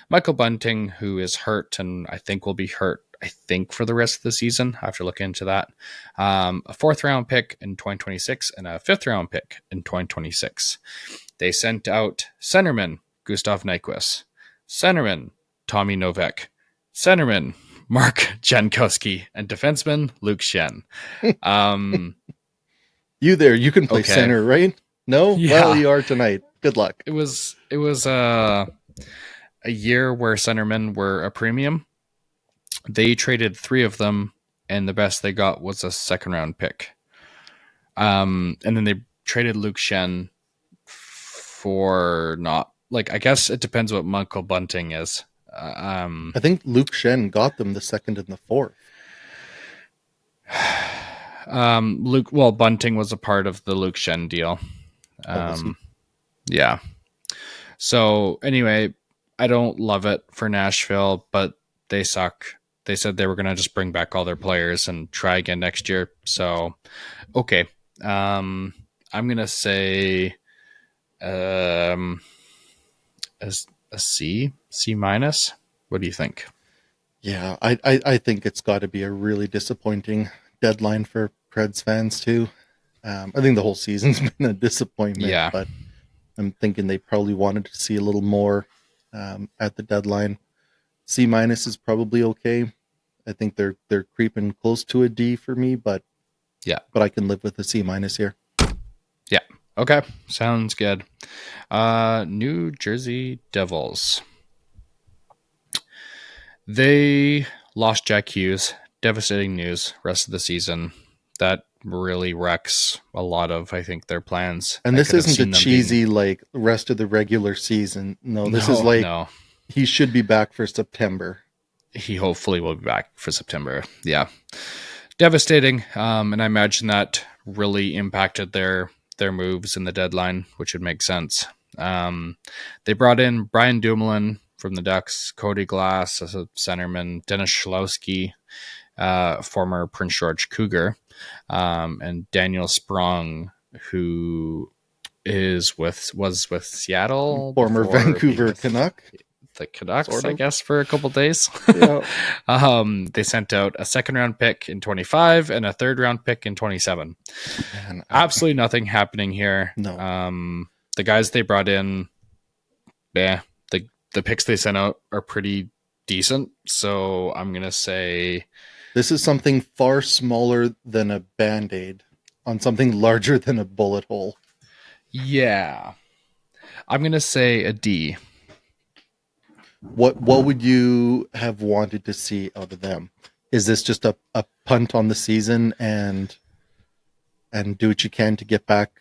Michael Bunting, who is hurt and I think will be hurt, I think, for the rest of the season. I have to look into that. A fourth round pick in 2026 and a fifth round pick in 2026. They sent out centerman Gustav Nyquist, centerman Tommy Novak, centerman Mark Jankowski, and defenseman Luke Shen. Um, You there? You can play okay. center, right? No? Well, Yeah. you are tonight. Good luck. It was a year where centermen were a premium. They traded three of them, and the best they got was a second round pick. And then they traded Luke Shen for not like I guess it depends what Michael Bunting is. I think Luke Shen got them the second and the fourth. Bunting was a part of the Luke Shen deal. Oh, was he? Yeah. So anyway, I don't love it for Nashville, but they suck. They said they were going to just bring back all their players and try again next year. So, okay. I'm going to say um, a, a C, C minus. What do you think? Yeah, I think it's got to be a really disappointing deadline for Preds fans too. I think the whole season's been a disappointment, Yeah. but I'm thinking they probably wanted to see a little more at the deadline. C minus is probably okay. I think they're creeping close to a D for me, Yeah. but I can live with a C minus here. Yeah. Okay. Sounds good. New Jersey Devils. They lost Jack Hughes. Devastating news. Rest of the season. That really wrecks a lot of, I think, their plans. And I this could have isn't a seen them being. cheesy like rest of the regular season. No, this is No, like no. he should be back for September. He hopefully will be back for September. Yeah. Devastating. And I imagine that really impacted their moves in the deadline, which would make sense. They brought in Brian Dumoulin from the Ducks, Cody Glass as a centerman, Dennis Schlowski, former Prince George Cougar, and Daniel Sprong, who was with Seattle Former before being Vancouver with Canuck, the Canucks, sort I of. guess, for a couple days. Yeah. They sent out a second round pick in 25 and a third round pick in 27. Man, Absolutely nothing happening here. no. The guys they brought in, yeah, the picks they sent out are pretty decent. So I'm gonna say, This is something far smaller than a band-aid on something larger than a bullet hole. yeah, I'm gonna say a D. What would you have wanted to see out of them? Is this just a punt on the season and do what you can to get back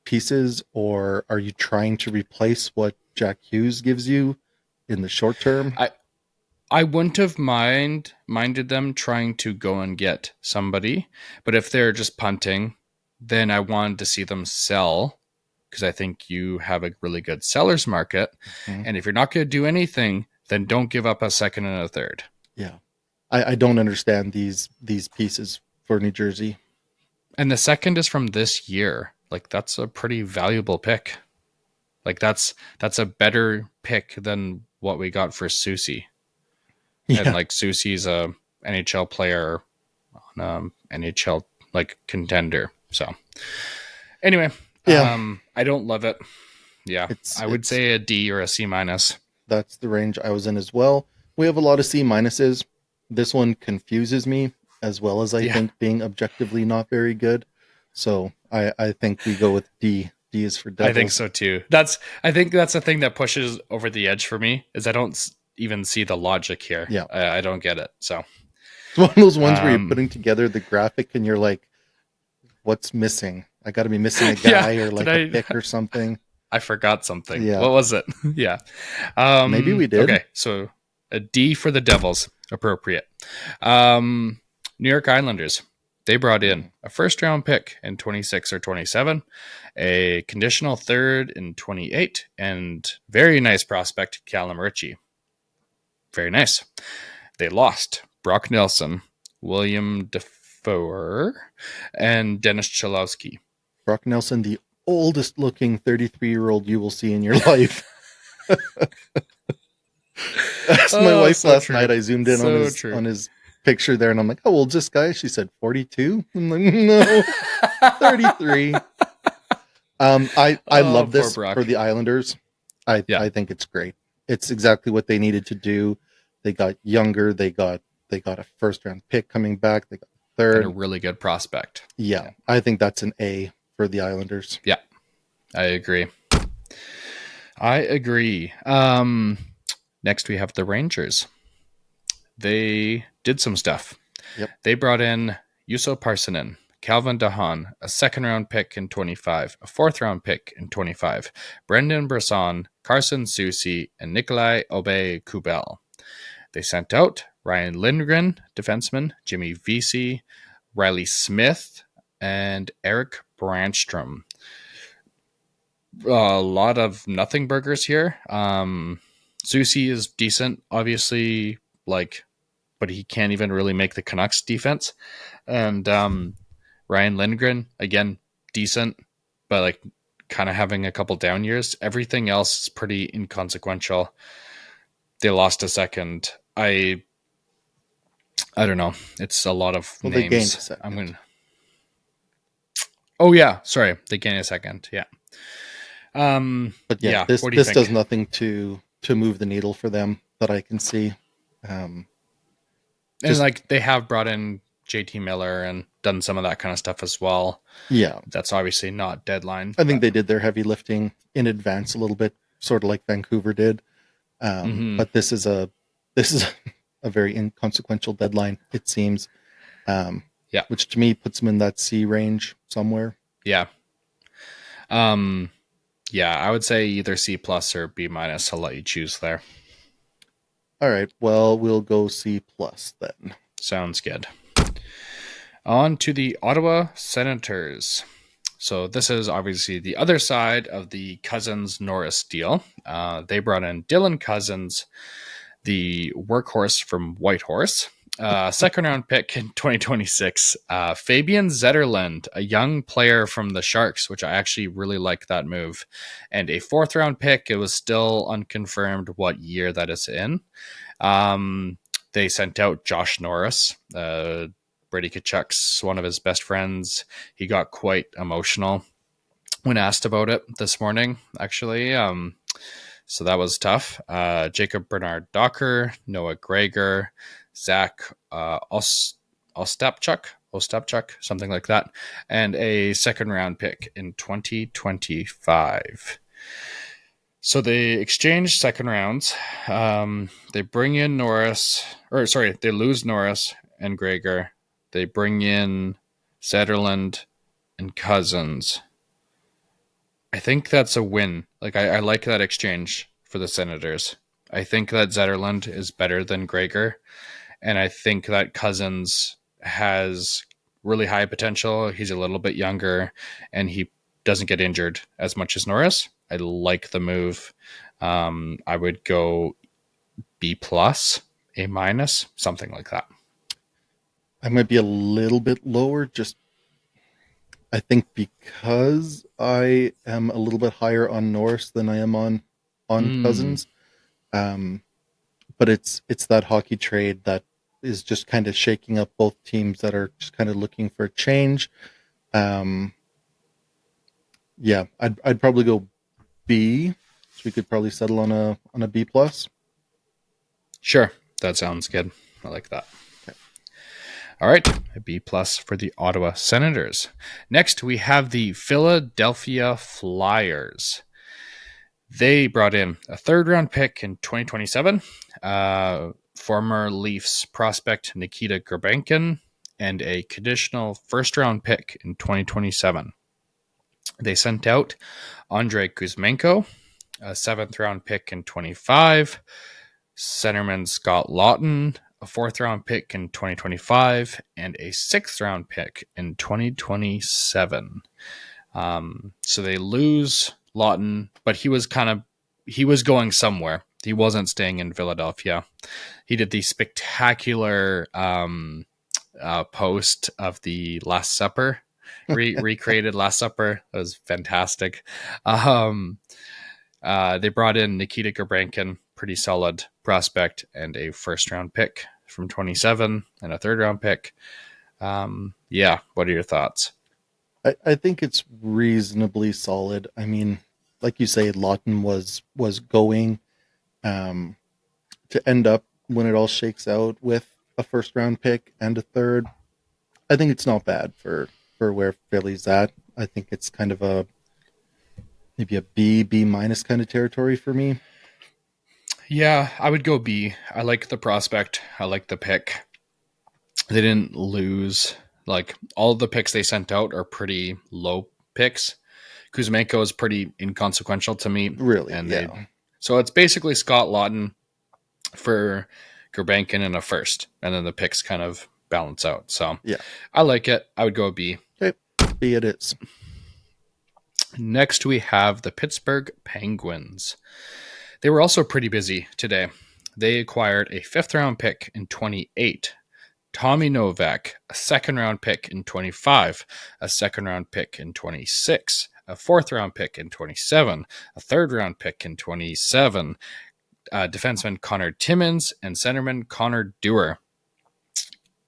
pieces, or are you trying to replace what Jack Hughes gives you in the short term? I wouldn't have minded them trying to go and get somebody, but if they're just punting, then I wanted to see them sell because I think you have a really good seller's market. Mhm. And if you're not going to do anything, then don't give up a second and a third. Yeah. I don't understand these pieces for New Jersey. And the second is from this year. Like that's a pretty valuable pick. Like that's a better pick than what we got for Susie. And Yeah. like Susie's a NHL player on NHL like contender. So anyway, Yeah. I don't love it. Yeah, I would It's say a D or a C minus. That's the range I was in as well. We have a lot of C minuses. This one confuses me as well as I Yeah, think being objectively not very good. So I think we go with D. D is for I think Devils. so too. I think that's the thing that pushes over the edge for me is I don't even see the logic here. Yeah. I don't get it. So It's one of those ones where you're um, putting together the graphic and you're like, what's missing? I got to be missing a Yeah. guy or Did like a pick or something. I forgot something. Yeah, What was it? Yeah. maybe we did. Okay. So a D for the Devils. Appropriate. Um, New York Islanders. They brought in a first round pick in 26 or 27, a conditional third in 28, and very nice prospect, Callum Ritchie. Very nice. They lost Brock Nelson, William Defoe, and Dennis Cholowski. Brock Nelson, the oldest looking 33-year-old you will see in your life. Asked my Oh, wife so last true. night. I zoomed in So true. on his picture there, and I'm like, "How old's this guy?" She said 42. I'm like, "No, 33." I Oh, love poor this for Brock. the Islanders. Yeah. I think it's great. It's exactly what they needed to do. They got younger. They got a first round pick coming back. They got And a third. really good prospect. Yeah, Yeah. I think that's an A for the Islanders. Yeah. I agree. I agree. Next we have the Rangers. They did some stuff. Yep. They brought in Juuso Parssinen, Calvin DeHaan, a second round pick in 25, a fourth round pick in 25, Brendan Brisson, Carson Soucy, and Nikolai Aube Kubel. They sent out Ryan Lindgren, defenseman, Jimmy Vesey, Riley Smith, and Eric Branstrom. A lot of nothing burgers here. Soucy is decent, obviously, but he can't even really make the Canucks defense. And Ryan Lindgren, again, decent, but kind of having a couple down years. Everything else is pretty inconsequential. They lost a second. I don't know. It's a lot of Well, they gained a names. second. Oh yeah, sorry. They gained a second. Yeah. But yeah, Yeah. What do you this think? does nothing to move the needle for them that I can see. And Just they have brought in JT Miller and done some of that kind of stuff as well. yeah, That's obviously not deadline. I think they did their heavy lifting in advance a little bit, sort of like Vancouver did. But this is a a very inconsequential deadline, it seems. Yeah. Which to me puts them in that C range somewhere. Yeah. Yeah, I would say either C plus or B minus. I'll let you choose there. All right, well, we'll go C plus then. Sounds good. On to the Ottawa Senators. So this is obviously the other side of the Cousins-Norris deal. They brought in Dylan Cousins, the workhorse from Whitehorse, second round pick in 2026. Fabian Zetterlund, a young player from the Sharks, which I actually really like that move, and a fourth round pick. It was still unconfirmed what year that is in. They sent out Josh Norris, Brady Tkachuk's one of his best friends. He got quite emotional when asked about it this morning, actually. So that was tough. Jacob Bernard Docker, Noah Gregor, Zach Ostapchuk, something like that, and a second round pick in 2025. So they exchange second rounds. They bring in they lose Norris and Gregor. They bring in Zetterlund and Cousins. I think that's a win. I like that exchange for the Senators. I think that Zetterlund is better than Gregor, and I think that Cousins has really high potential. He's a little bit younger, and he doesn't get injured as much as Norris. I like the move. I would go B plus, A minus, something like that. I might be a little bit lower, just I think because I am a little bit higher on Norris than I am on Cousins. But it's that hockey trade that is just kind of shaking up both teams that are just kind of looking for a change. Yeah, I'd probably go B. So we could probably settle on a B plus. Sure, that sounds good. I like that. Okay. All right, a B plus for the Ottawa Senators. Next, we have the Philadelphia Flyers. They brought in a third round pick in 2027, former Leafs prospect Nikita Gurbankin, and a conditional first round pick in 2027. They sent out Andrei Kuzmenko, a 7th-round pick in 25, centerman Scott Lawton, a 4th-round pick in 2025, and a 6th-round pick in 2027. So they lose Lawton, but he was going somewhere. He wasn't staying in Philadelphia. He did the spectacular post of the Last Supper, recreated Last Supper. That was fantastic. They brought in Nikita Gurbankin, pretty solid prospect, and a 1st-round pick from 27 and a 3rd-round pick. What are your thoughts? I think it's reasonably solid. I mean, like you say, Lawton was going to end up, when it all shakes out, with a 1st-round pick and a 3rd. I think it's not bad for where Philly's at. I think it's kind of maybe a B minus kind of territory for me. Yeah, I would go B. I like the prospect. I like the pick. They didn't lose. Like, all of the picks they sent out are pretty low picks. Kuzmenko is pretty inconsequential to me. Really, and yeah. So it's basically Scott Lawton for Gurbankin and a 1st, and then the picks kind of balance out. So yeah, I like it. I would go B. Okay, B it is. Next, we have the Pittsburgh Penguins. They were also pretty busy today. They acquired a 5th-round pick in 28, Tommy Novak, a 2nd-round pick in 25, a 2nd-round pick in 26, a 4th-round pick in 27, a 3rd-round pick in 27, defenseman Connor Timmins, and centerman Connor Dewar.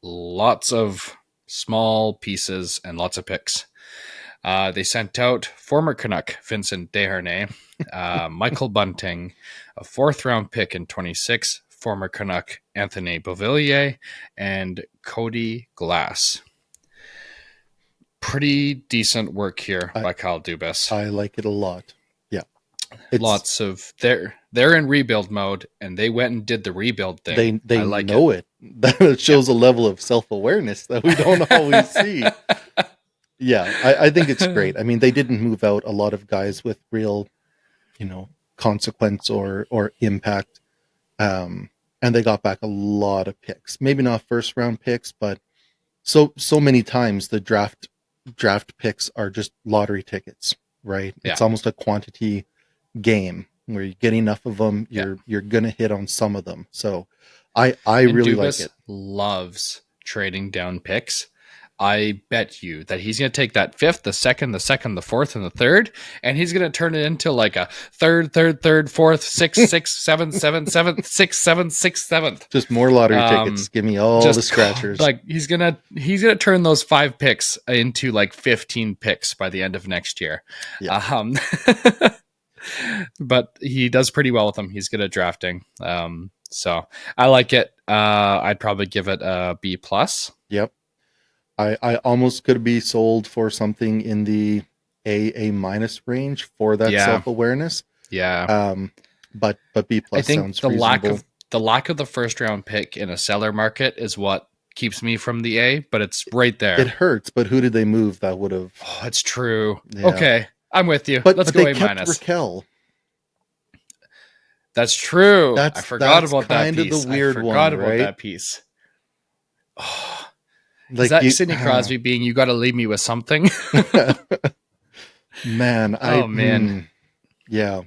Lots of small pieces and lots of picks. They sent out former Canuck Vincent Desharnais, Michael Bunting, a 4th-round pick in 26, former Canuck Anthony Beauvillier, and Cody Glass. Pretty decent work here by Kyle Dubas. I like it a lot. Yeah. Lots of they're in rebuild mode, and they went and did the rebuild thing. They like know it. That shows a level of self-awareness that we don't always see. Yeah, I think it's great. I mean, they didn't move out a lot of guys with real, consequence or impact. And they got back a lot of picks. Maybe not 1st-round picks, but so many times the draft picks are just lottery tickets, right? Yeah. It's almost a quantity game where you get enough of them, you're gonna hit on some of them. So I really Dubas like it. Loves trading down picks. I bet you that he's going to take that 5th, the 2nd, the 4th, and the 3rd, and he's going to turn it into like a 3rd, 4th, 6th, 7th, 7th, 6th, 7th, 6th, 7th. Just more lottery tickets. Give me all the scratchers. Like he's gonna turn those 5 picks into like 15 picks by the end of next year. Yeah. But he does pretty well with them. He's good at drafting. So I like it. I'd probably give it a B+. Yep. I almost could be sold for something in the A minus range for that self-awareness. Yeah. But B+ I think sounds the reasonable. lack of the 1st-round pick in a seller market is what keeps me from the A, but it's right there. It hurts, but who did they move that would have? Oh, it's true. Yeah. Okay, I'm with you. But Let's go A minus. Raquel. That's true. I forgot about that piece. That's kind of the weird one, right? I forgot about that piece. Oh. Like is that Sidney Crosby being, you got to leave me with something? Man. Yeah.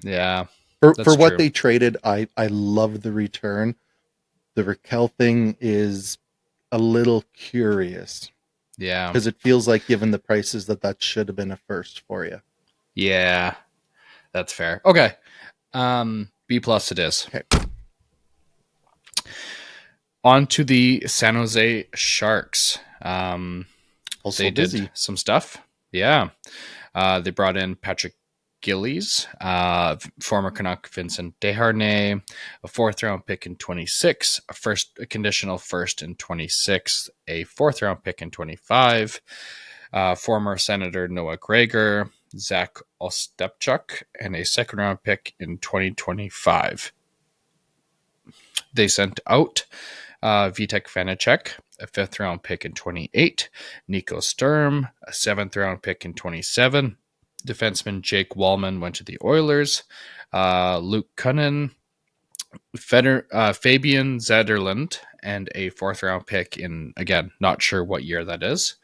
For what they traded, I love the return. The Raquel thing is a little curious. Yeah. Because it feels like, given the prices, that should have been a 1st for you. Yeah. That's fair. Okay. B+ it is. Okay. On to the San Jose Sharks. Also they busy. did some stuff. Yeah. They brought in Patrick Gillies, former Canuck Vincent Desharnais, a 4th-round pick in 26, a conditional 1st in 26, a 4th-round pick in 25, former Senator Noah Gregor, Zach Ostapchuk, and a 2nd-round pick in 2025. They sent out Vitek Vanacek, a 5th-round pick in 28, Nico Sturm, a 7th-round pick in 27, defenseman Jake Wallman went to the Oilers. Luke Cunnin, Fabian Zetterland, and a fourth round pick in, again, not sure what year that is.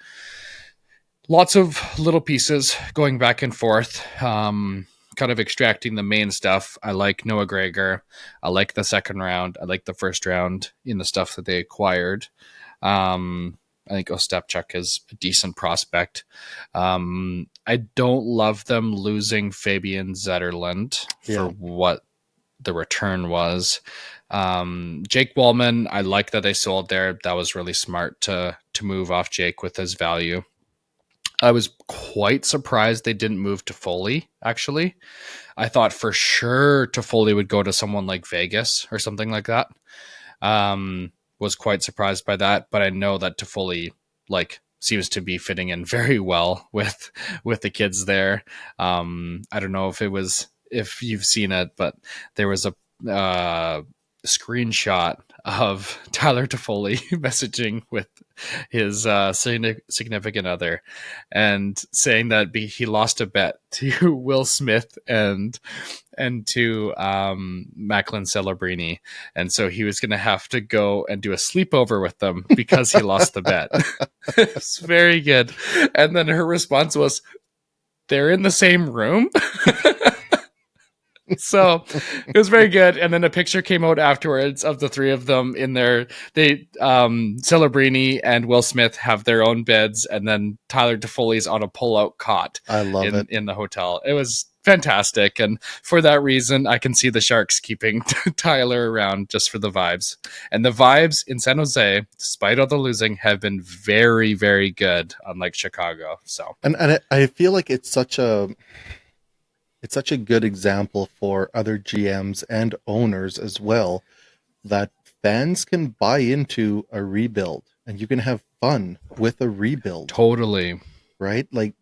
Lots of little pieces going back and forth, kind of extracting the main stuff. I like Noah Gregor. I like the second round. I like the first round in the stuff that they acquired. I think Ostapchuk is a decent prospect. I don't love them losing Fabian Zetterland for what the return was. Jake Wallman, I like that they sold there. That was really smart to move off Jake with his value. I was quite surprised they didn't move Toffoli, actually. I thought for sure Toffoli would go to someone like Vegas or something like that. Was quite surprised by that, but I know that Toffoli seems to be fitting in very well with the kids there. I don't know if you've seen it, but there was a screenshot of Tyler Toffoli messaging with his significant other and saying that he lost a bet to Will Smith and to Macklin Celebrini, and so he was going to have to go and do a sleepover with them because he lost the bet. It's very good. And then her response was, "They're in the same room." So it was very good. And then a picture came out afterwards of the three of them in Celebrini and Will Smith have their own beds, and then Tyler Toffoli's on a pull-out cot. I love it. In the hotel. It was fantastic. And for that reason, I can see the Sharks keeping Tyler around just for the vibes. And the vibes in San Jose, despite all the losing, have been very, very good, unlike Chicago. So, and I feel like it's such a good example for other GMs and owners as well, that fans can buy into a rebuild and you can have fun with a rebuild. Totally. Right? Like,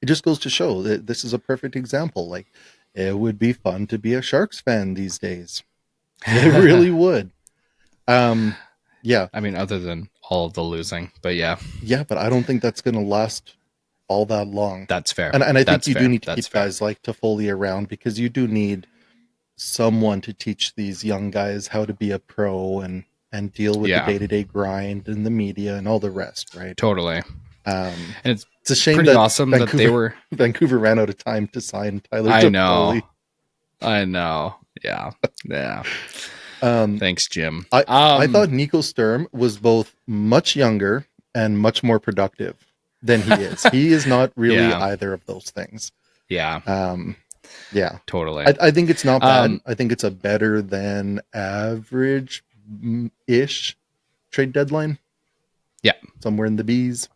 it just goes to show that this is a perfect example. Like, it would be fun to be a Sharks fan these days. It really would. Yeah. I mean, other than all of the losing, but yeah. Yeah, but I don't think that's going to last all that long. That's fair. And I think you do need to keep guys like Toffoli around, because you do need someone to teach these young guys how to be a pro and deal with the day-to-day grind and the media and all the rest, right? Totally. And it's a shame pretty that awesome that they were Vancouver ran out of time to sign Tyler Toffoli. I know. Yeah. Yeah. Thanks, Jim. I thought Nico Sturm was both much younger and much more productive than he is. He is not really either of those things. Yeah. Yeah. Totally. I think it's not bad. I think it's a better than average-ish trade deadline. Yeah. Somewhere in the B's.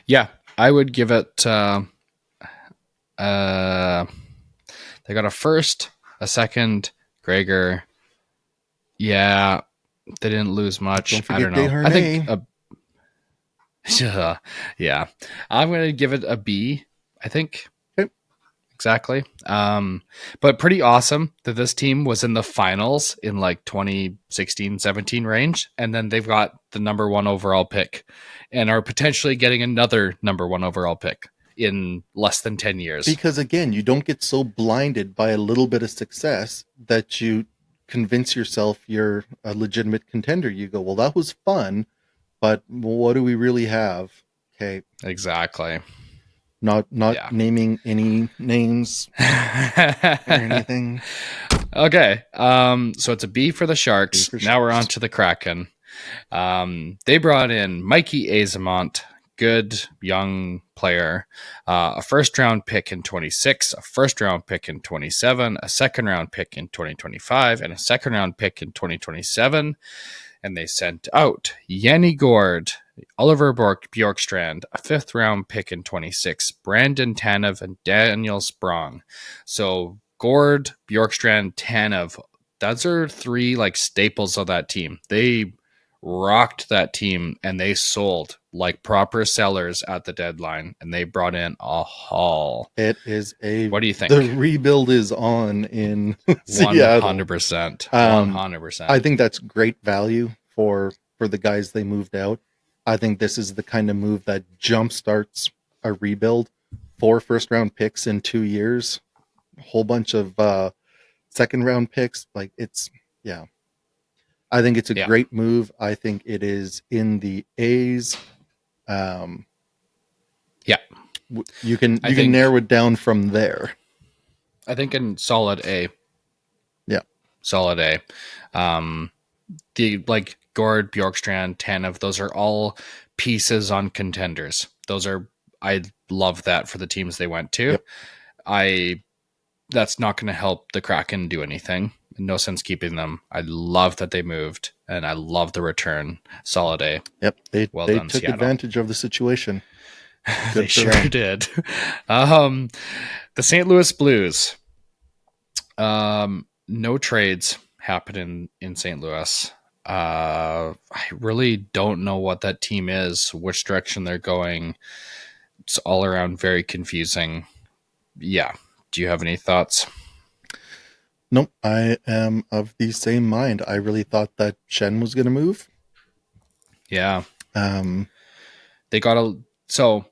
Yeah. I would give it they got a first, a second, Gregor. Yeah. They didn't lose much. I don't know. Desharnais. I think yeah. I'm going to give it a B, I think. Okay. Exactly. But pretty awesome that this team was in the finals in 2016-17 range. And then they've got the number 1 overall pick and are potentially getting another number 1 overall pick in less than 10 years. Because again, you don't get so blinded by a little bit of success that you convince yourself you're a legitimate contender. You go, well, that was fun, but what do we really have? Okay. Exactly. Not naming any names or anything. Okay. So it's a B for the Sharks. Now we're on to the Kraken. They brought in Mikey Azamont, good young player, a first round pick in 26, a first round pick in 27, a second round pick in 2025, and a second round pick in 2027. And they sent out Yanni Gord, Oliver Bjorkstrand, a fifth round pick in 26, Brandon Tanev, and Daniel Sprong. So Gord, Bjorkstrand, Tanev, those are three staples of that team. They rocked that team and they sold like proper sellers at the deadline, and they brought in a haul. It is what do you think? The rebuild is on in Seattle. 100%. 100%. I think that's great value for the guys they moved out. I think this is the kind of move that jumpstarts a rebuild 4 first round picks in 2 years, a whole bunch of second round picks. Like it's yeah. I think it's a Yeah. great move. I think it is in the A's. Um, Yeah. I you can think narrow it down from there. I think in solid A. Yeah. Solid A. The like Gord, Bjorkstrand, Tanev, those are all pieces on contenders. Those are I love that for the teams they went to. Yep. I That's not going to help the Kraken do anything. No sense keeping them. I love that they moved, and I love the return. Solid A. Yep. Well They done, took Seattle. advantage of the situation. They Good for sure them. did. Um, the St. Louis Blues. No trades happen in St. Louis. I really don't know what that team is, which direction they're going. It's all around very confusing. Yeah. Do you have any thoughts? Nope. I am of the same mind. I really thought that Shen was going to move. Yeah. Um, They got a so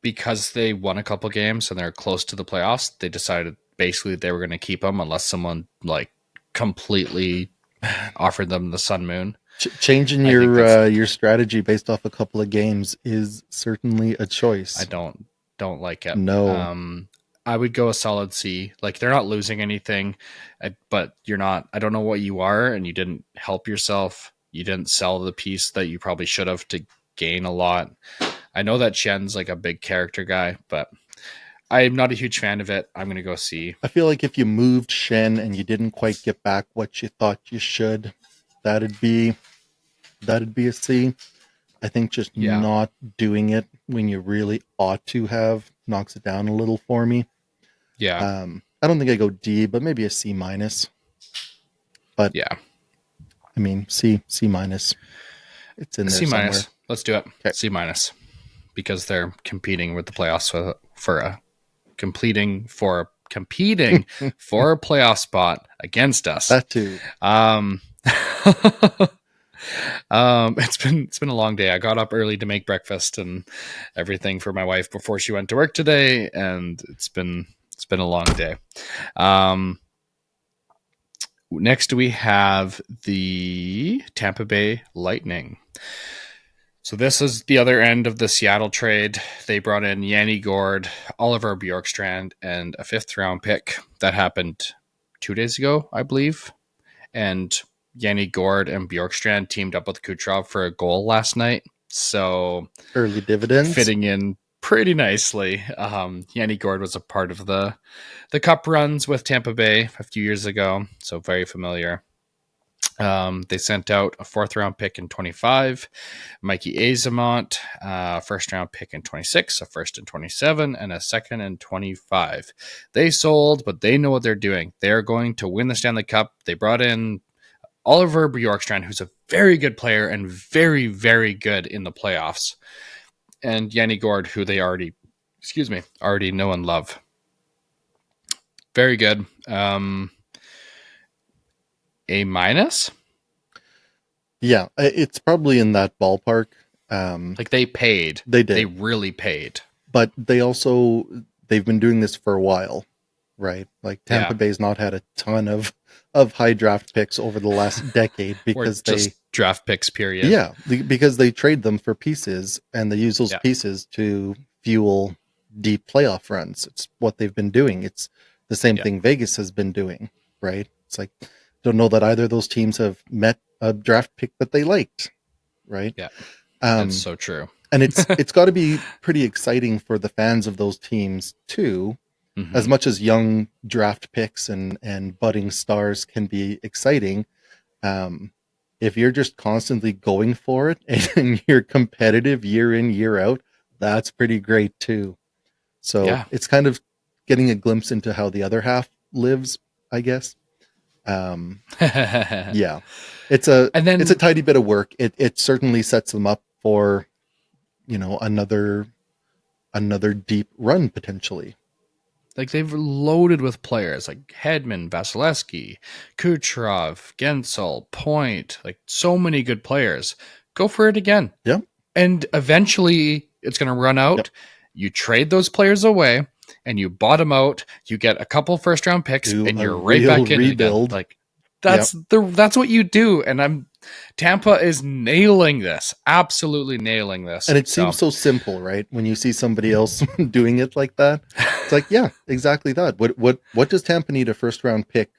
because they won a couple games and they're close to the playoffs, they decided basically they were going to keep him unless someone like completely offered them the sun moon. changing I think that's your strategy based off a couple of games is certainly a I choice. don't like it. No. I would go a solid C. Like they're not losing anything, but you're not. I don't know what you are, and you didn't help yourself. You didn't sell the piece that you probably should have to gain a lot. I know that Shen's like a big character guy, but I'm not a huge fan of it. I'm gonna go C. I feel like if you moved Shen and you didn't quite get back what you thought you should, that'd be a C. I think just Yeah, not doing it when you really ought to have knocks it down a little for me. yeah, I don't think I go D, but maybe a C minus. But yeah. I mean C minus. It's in A there C somewhere. minus. Let's do it. Okay. C minus because they're competing with the playoffs for a competing for a playoff spot against us. That too. Um, it's been a long day. I got up early to make breakfast and everything for my wife before she went to work today, and it's been a long day. Next we have the Tampa Bay Lightning. So this is the other end of the Seattle trade. They brought in Yanni Gord, Oliver Bjorkstrand, and a 5th round pick. That happened 2 days ago, I believe. And Yanni Gord and Bjorkstrand teamed up with Kucherov for a goal last night. So Early dividends. fitting in pretty nicely. Yanni Gord was a part of the cup runs with Tampa Bay a few years ago, so very familiar. They sent out a 4th round pick in 25, Mikey Azamont, 1st round pick in 26, a 1st in 27, and a 2nd in 25. They sold, but they know what they're doing. They're going to win the Stanley Cup. They brought in Oliver Bjorkstrand, who's a very good player and very, very good in the playoffs, and Yanni Gord, who they already know and love. Very good. A minus. Yeah, it's probably in that ballpark. Like they paid. They did. They really paid. But they've been doing this for a while, right? Like Tampa Bay's not had a ton of high draft picks over the last decade because just draft picks, period. Yeah, because they trade them for pieces and they use those pieces to fuel deep playoff runs. It's what they've been doing. It's the same thing Vegas has been doing, right? It's like, don't know that either of those teams have met a draft pick that they liked, right? Yeah, that's so true. And it's got to be pretty exciting for the fans of those teams too. Mm-hmm. As much as young draft picks and budding stars can be exciting, if you're just constantly going for it and you're competitive year in, year out, that's pretty great too. So it's kind of getting a glimpse into how the other half lives, I guess. Yeah, it's a tidy bit of work. It certainly sets them up for, another deep run potentially. Like they've loaded with players like Hedman, Vasilevsky, Kucherov, Gensel, Point, like so many good players. Go for it again. Yeah. And eventually it's going to run out you trade those players away and you bottom out, you get a couple first round picks Do and a you're right real back in it again. rebuild. Like Yep. that's what you do. And Tampa is nailing this, absolutely nailing this. And it So seems so simple, right? When you see somebody else doing it like that, it's like, yeah, exactly that. What does Tampa need a first round pick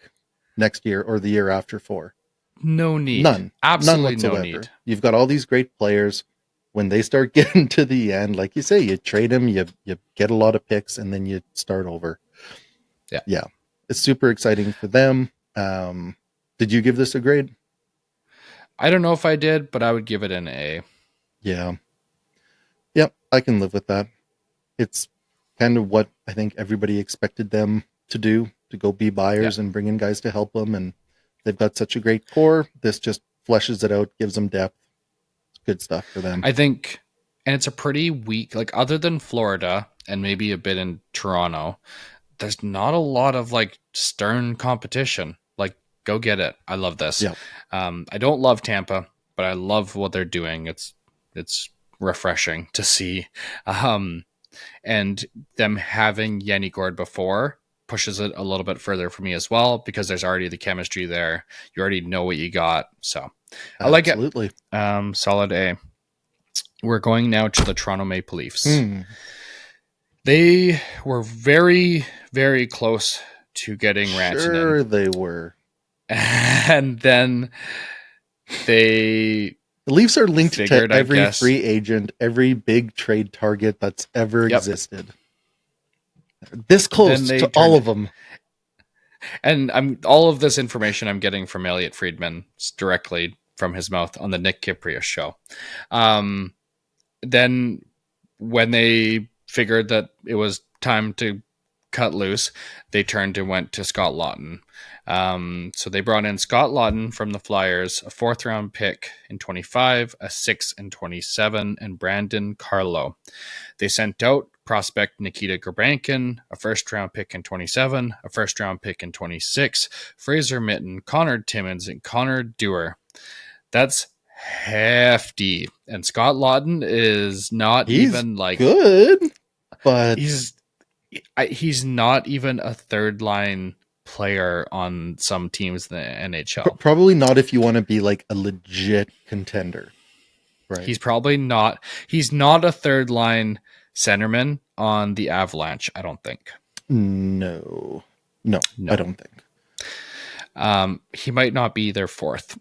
next year or the year after for? no need. None Absolutely no need. whatsoever. You've got all these great players. When they start getting to the end, like you say, you trade them, you get a lot of picks, and then you start over. Yeah. Yeah, it's super exciting for them. Did you give this a grade? I don't know if I did, but I would give it an A. Yeah. Yep, I can live with that. It's kind of what I think everybody expected them to do, to go be Yeah. buyers and bring in guys to help them. And they've got such a great core. This just fleshes it out, gives them depth. It's good stuff for them. I think, and it's a pretty weak, like other than Florida and maybe a bit in Toronto, there's not a lot of like stern competition. Like, go get it. I love this. Yeah. I don't love Tampa, but I love what they're doing. It's refreshing to see. And them having Yanni Gord before pushes it a little bit further for me as well, because there's already the chemistry there. You already know what you got. So I like it. Absolutely. Solid A. We're going now to the Toronto Maple Leafs. They were very, very close to getting Rantanen. Sure they were. And then The Leafs are linked to every free agent, every big trade target that's ever existed. This close to all of them. And all of this information I'm getting from Elliot Friedman directly from his mouth on the Nick Kyprios show. Then when they figured that it was time to cut loose, they turned and went to Scott Laughton. So they brought in Scott Laughton from the Flyers, a 4th round pick in 25, a 6 in 27, and Brandon Carlo. They sent out prospect Nikita Gurbankin, a 1st round pick in 27, a 1st round pick in 26, Fraser Mitten, Connor Timmins, and Connor Dewar. That's hefty. And Scott Laughton is not even like good, but he's not even a third line player on some teams in the NHL. Probably not if you want to be like a legit contender. Right. He's probably not. He's not a third line centerman on the Avalanche, I don't think. No, I don't think. He might not be their 4th.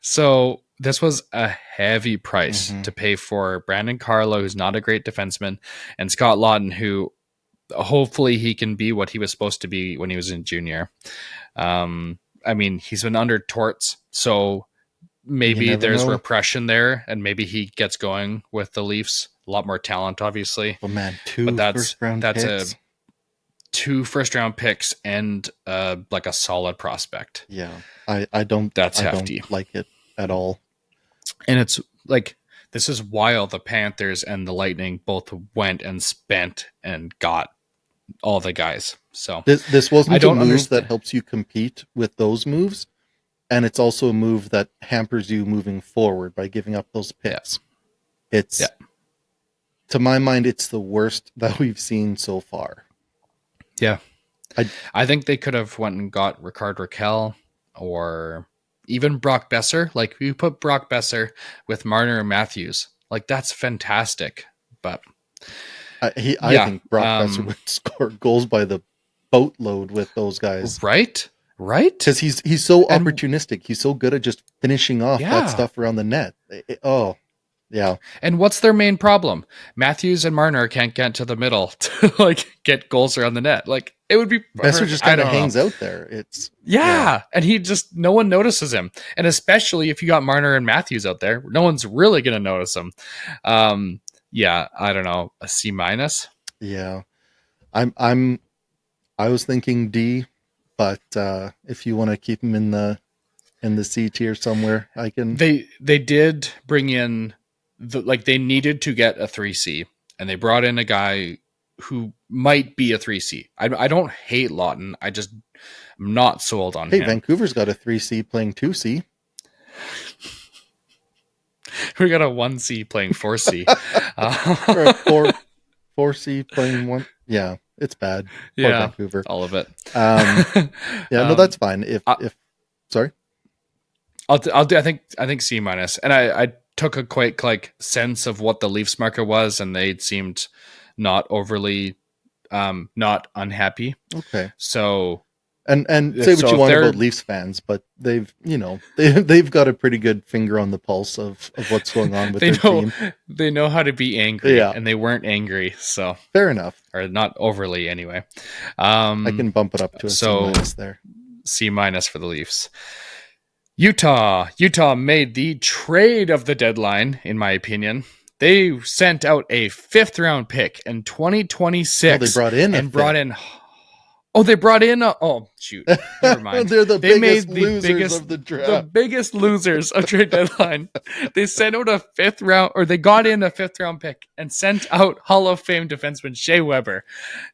So this was a heavy price to pay for Brandon Carlo, who's not a great defenseman, and Scott Laughton, who hopefully he can be what he was supposed to be when he was in junior. I mean, he's been under Torts, so maybe there's repression there, and maybe he gets going with the Leafs. A lot more talent, obviously. Oh man, two first-round picks. 2 first-round picks and like a solid prospect. Yeah, I don't. That's I hefty. Don't like it at all. And it's like, this is while the Panthers and the Lightning both went and spent and got all the guys. So this wasn't a move that helps you compete with those moves, and it's also a move that hampers you moving forward by giving up those picks. Yeah. It's to my mind, it's the worst that we've seen so far. Yeah, I think they could have went and got Rickard Rakell or even Brock Besser. Like, you put Brock Besser with Marner and Matthews, like, that's fantastic. But I think Brock Besser would score goals by the boatload with those guys. Right? Because he's so opportunistic. He's so good at just finishing off that stuff around the net. Yeah. And what's their main problem? Matthews and Marner can't get to the middle to like get goals around the net. Like, it would be Besser just kind of hangs out there. It's and he just, no one notices him. And especially if you got Marner and Matthews out there, no one's really going to notice him. I don't know, a C-. Yeah. I was thinking D, but if you want to keep him in the C tier somewhere, I can. They did bring in they needed to get a 3C, and they brought in a guy who might be a 3C. I don't hate Laughton. I'm not sold on him. Hey, Vancouver's got a 3C playing 2C. We got a 1C playing 4C. Or a 4C playing one. Yeah, it's bad. Poor Yeah, Vancouver. all of it. Yeah, no, that's fine. If sorry. I'll do. I think C minus, and I took a quick like sense of what the Leafs market was, and they seemed not overly not unhappy. Okay. So And say what so you if want they're about Leafs fans, but they've got a pretty good finger on the pulse of what's going on with they their know team. they know how to be angry, Yeah, and they weren't angry, so fair enough. or not overly anyway. I can bump it up to a C So minus there. C minus for the Leafs. Utah made the trade of the deadline, in my opinion. They sent out a 5th-round pick in Oh, they 2026 brought in a and brought fifth. in. Oh, they brought in. Oh, shoot. Never mind. They're the They biggest made losers of the the draft. biggest losers of trade deadline. They sent out a 5th-round, or they got in a 5th-round pick and sent out Hall of Fame defenseman Shea Weber.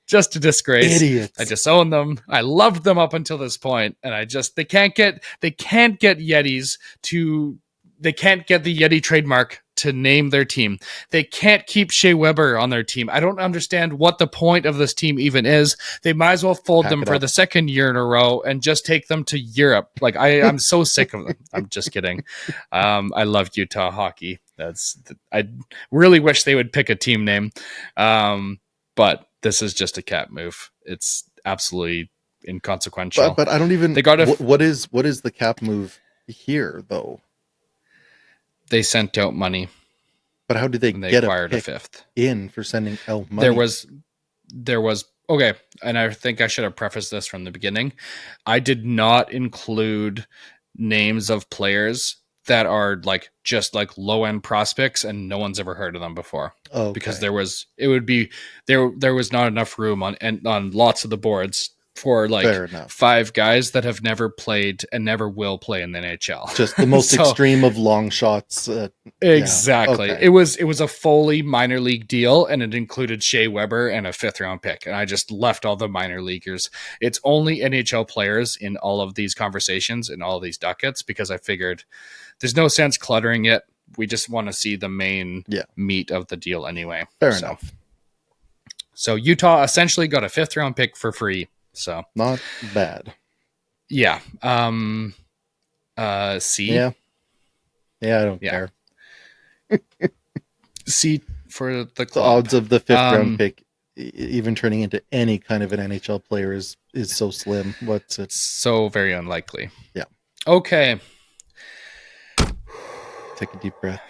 Just a disgrace. I Idiots. disown them. I loved them up until this point, and they can't get Yetis to they can't get the Yeti trademark to name their team. They can't keep Shea Weber on their team. I don't understand what the point of this team even is. They might as well fold Pack them it for up. the second year in a row and just take them to Europe. Like I'm so sick of them. I'm just kidding. I love Utah hockey. I really wish they would pick a team name. But this is just a cat move. It's absolutely inconsequential. But I don't even. They got What is the cap move here though? they sent out money But how did they and they get a acquired a pick 5th. in for sending out money? There was okay, and I think I should have prefaced this from the beginning. I did not include names of players that are like just like low end prospects and no one's ever heard of them before. Okay. Because there was not enough room on lots of the boards for like Fair enough. 5 guys that have never played and never will play in the NHL. Just the most extreme of long shots. Exactly. Yeah. Okay. It was a fully minor league deal, and it included Shea Weber and a 5th-round pick. And I just left all the minor leaguers. It's only NHL players in all of these conversations and all of these ducats, because I figured there's no sense cluttering it. We just want to see the main meat of the deal anyway. Fair enough. So Utah essentially got a 5th-round pick for free. So not bad. Yeah. C. Yeah. I don't care. C for the club. The odds of the 5th-round pick even turning into any kind of an NHL player is so slim. What's it? So very unlikely. Yeah. Okay. Take a deep breath.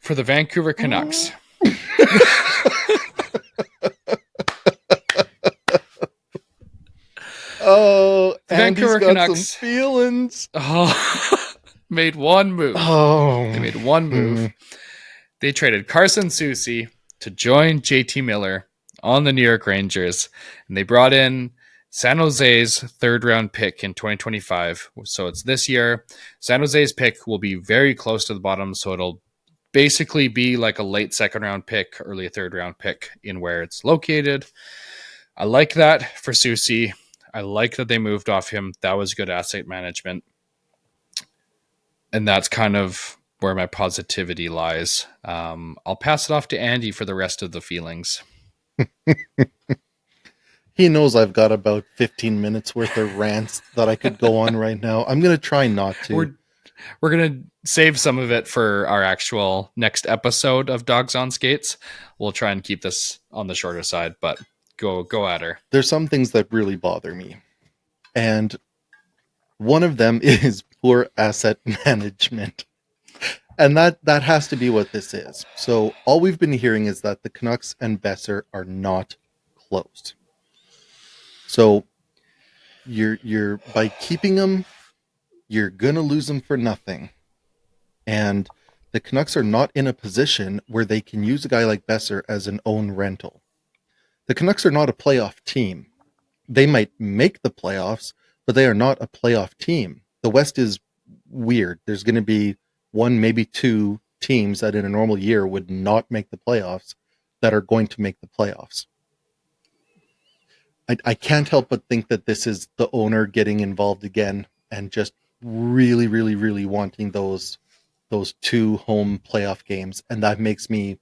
For the Vancouver Canucks. Oh, Vancouver Canucks some feelings. Made one move. They made one move. They traded Carson Soucy to join JT Miller on the New York Rangers, and they brought in San Jose's 3rd-round pick in 2025. So it's this year. San Jose's pick will be very close to the bottom, so it'll basically be like a late 2nd-round pick, early 3rd-round pick in where it's located. I like that for Soucy. I like that they moved off him. That was good asset management. And that's kind of where my positivity lies. I'll pass it off to Andy for the rest of the feelings. He knows I've got about 15 minutes worth of rants that I could go on right now. I'm going to try not to. We're going to save some of it for our actual next episode of Dogs on Skates. We'll try and keep this on the shorter side, but go at her. There's some things that really bother me. And one of them is poor asset management. And that has to be what this is. So all we've been hearing is that the Canucks and Besser are not close. So you're by keeping them, you're gonna lose them for nothing. And the Canucks are not in a position where they can use a guy like Besser as an own rental. The Canucks are not a playoff team. They might make the playoffs, but they are not a playoff team. The West is weird. There's going to be 1, maybe 2 teams that in a normal year would not make the playoffs that are going to make the playoffs. I can't help but think that this is the owner getting involved again and just really, really, really wanting those those 2 home playoff games, and that makes me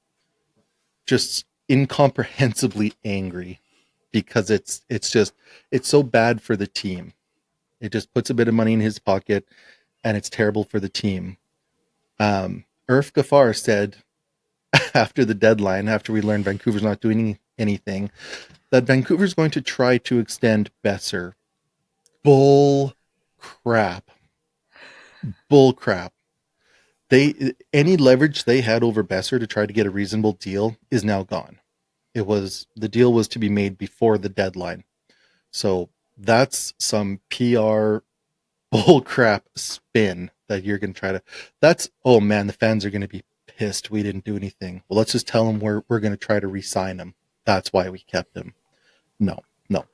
just incomprehensibly angry because it's so bad for the team. It just puts a bit of money in his pocket, and it's terrible for the team. Irf Gafar said after the deadline, after we learned Vancouver's not doing anything, that Vancouver's going to try to extend Besser. Bull crap. Bull crap. Any leverage they had over Besser to try to get a reasonable deal is now gone. The deal was to be made before the deadline. So that's some PR bullcrap spin that you're going to try to. That's, oh man, the fans are going to be pissed we didn't do anything. Well, let's just tell them we're going to try to re-sign him. That's why we kept him. No, no.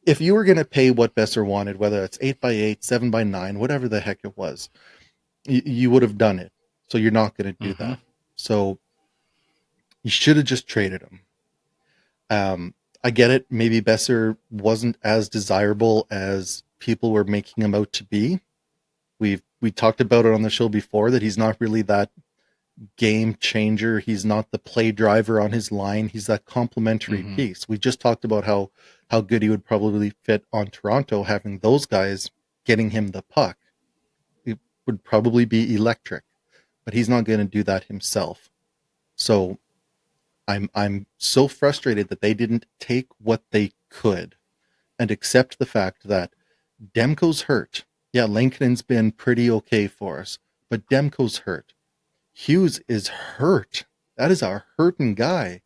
If you were going to pay what Besser wanted, whether it's 8x8, 7x9, whatever the heck it was, you would have done it. So you're not going to do that. So you should have just traded him. I get it. Maybe Besser wasn't as desirable as people were making him out to be. We talked about it on the show before that he's not really that game changer. He's not the play driver on his line. He's that complementary piece. We just talked about how good he would probably fit on Toronto, having those guys getting him the puck. It would probably be electric, but he's not going to do that himself. So I'm so frustrated that they didn't take what they could and accept the fact that Demko's hurt. Yeah, Lincoln's been pretty okay for us, but Demko's hurt. Hughes is hurt. That is our hurting guy.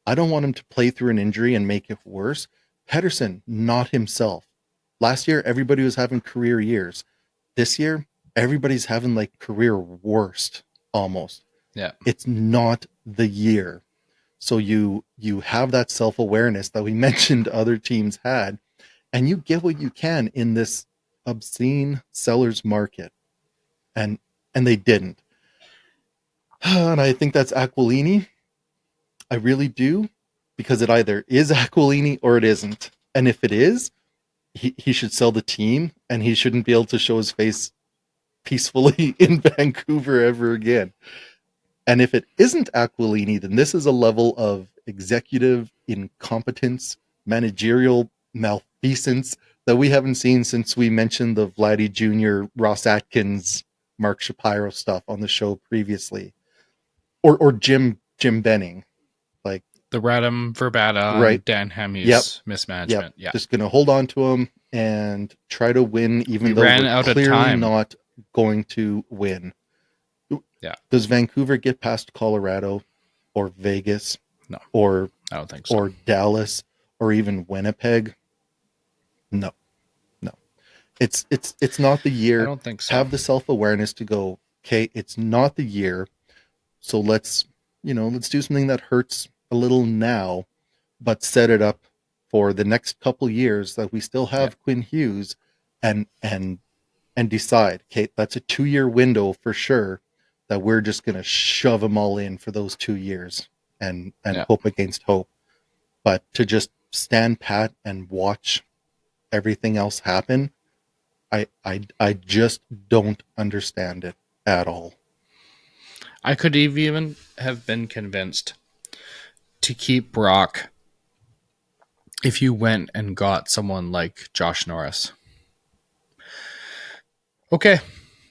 I don't want him to play through an injury and make it worse. Pettersson, not himself. Last year, everybody was having career years. This year, everybody's having like career worst almost. Yeah. It's not the year. So you have that self-awareness that we mentioned other teams had, and you get what you can in this obscene seller's market. And they didn't. And I think that's Aquilini. I really do, because it either is Aquilini or it isn't. And if it is, he should sell the team, and he shouldn't be able to show his face peacefully in Vancouver ever again. And if it isn't Aquilini, then this is a level of executive incompetence, managerial malfeasance that we haven't seen since we mentioned the Vladdy Jr., Ross Atkins, Mark Shapiro stuff on the show previously. Or Jim Benning. Like the Radam Verbata right. and Dan Hemmy's mismanagement. Yep. Just going to hold on to him and try to win, even though ran we're out clearly of time. not going to win. Yeah. Does Vancouver get past Colorado or Vegas? No. Or I don't think so. Or Dallas or even Winnipeg? No. It's not the year. I don't think so. Have the self-awareness to go, okay, it's not the year. So let's do something that hurts a little now, but set it up for the next couple years that we still have Quinn Hughes, and decide, okay, that's a 2-year window for sure, that we're just going to shove them all in for those 2 years and hope against hope. But to just stand pat and watch everything else happen, I just don't understand it at all. I could even have been convinced to keep Brock if you went and got someone like Josh Norris. Okay,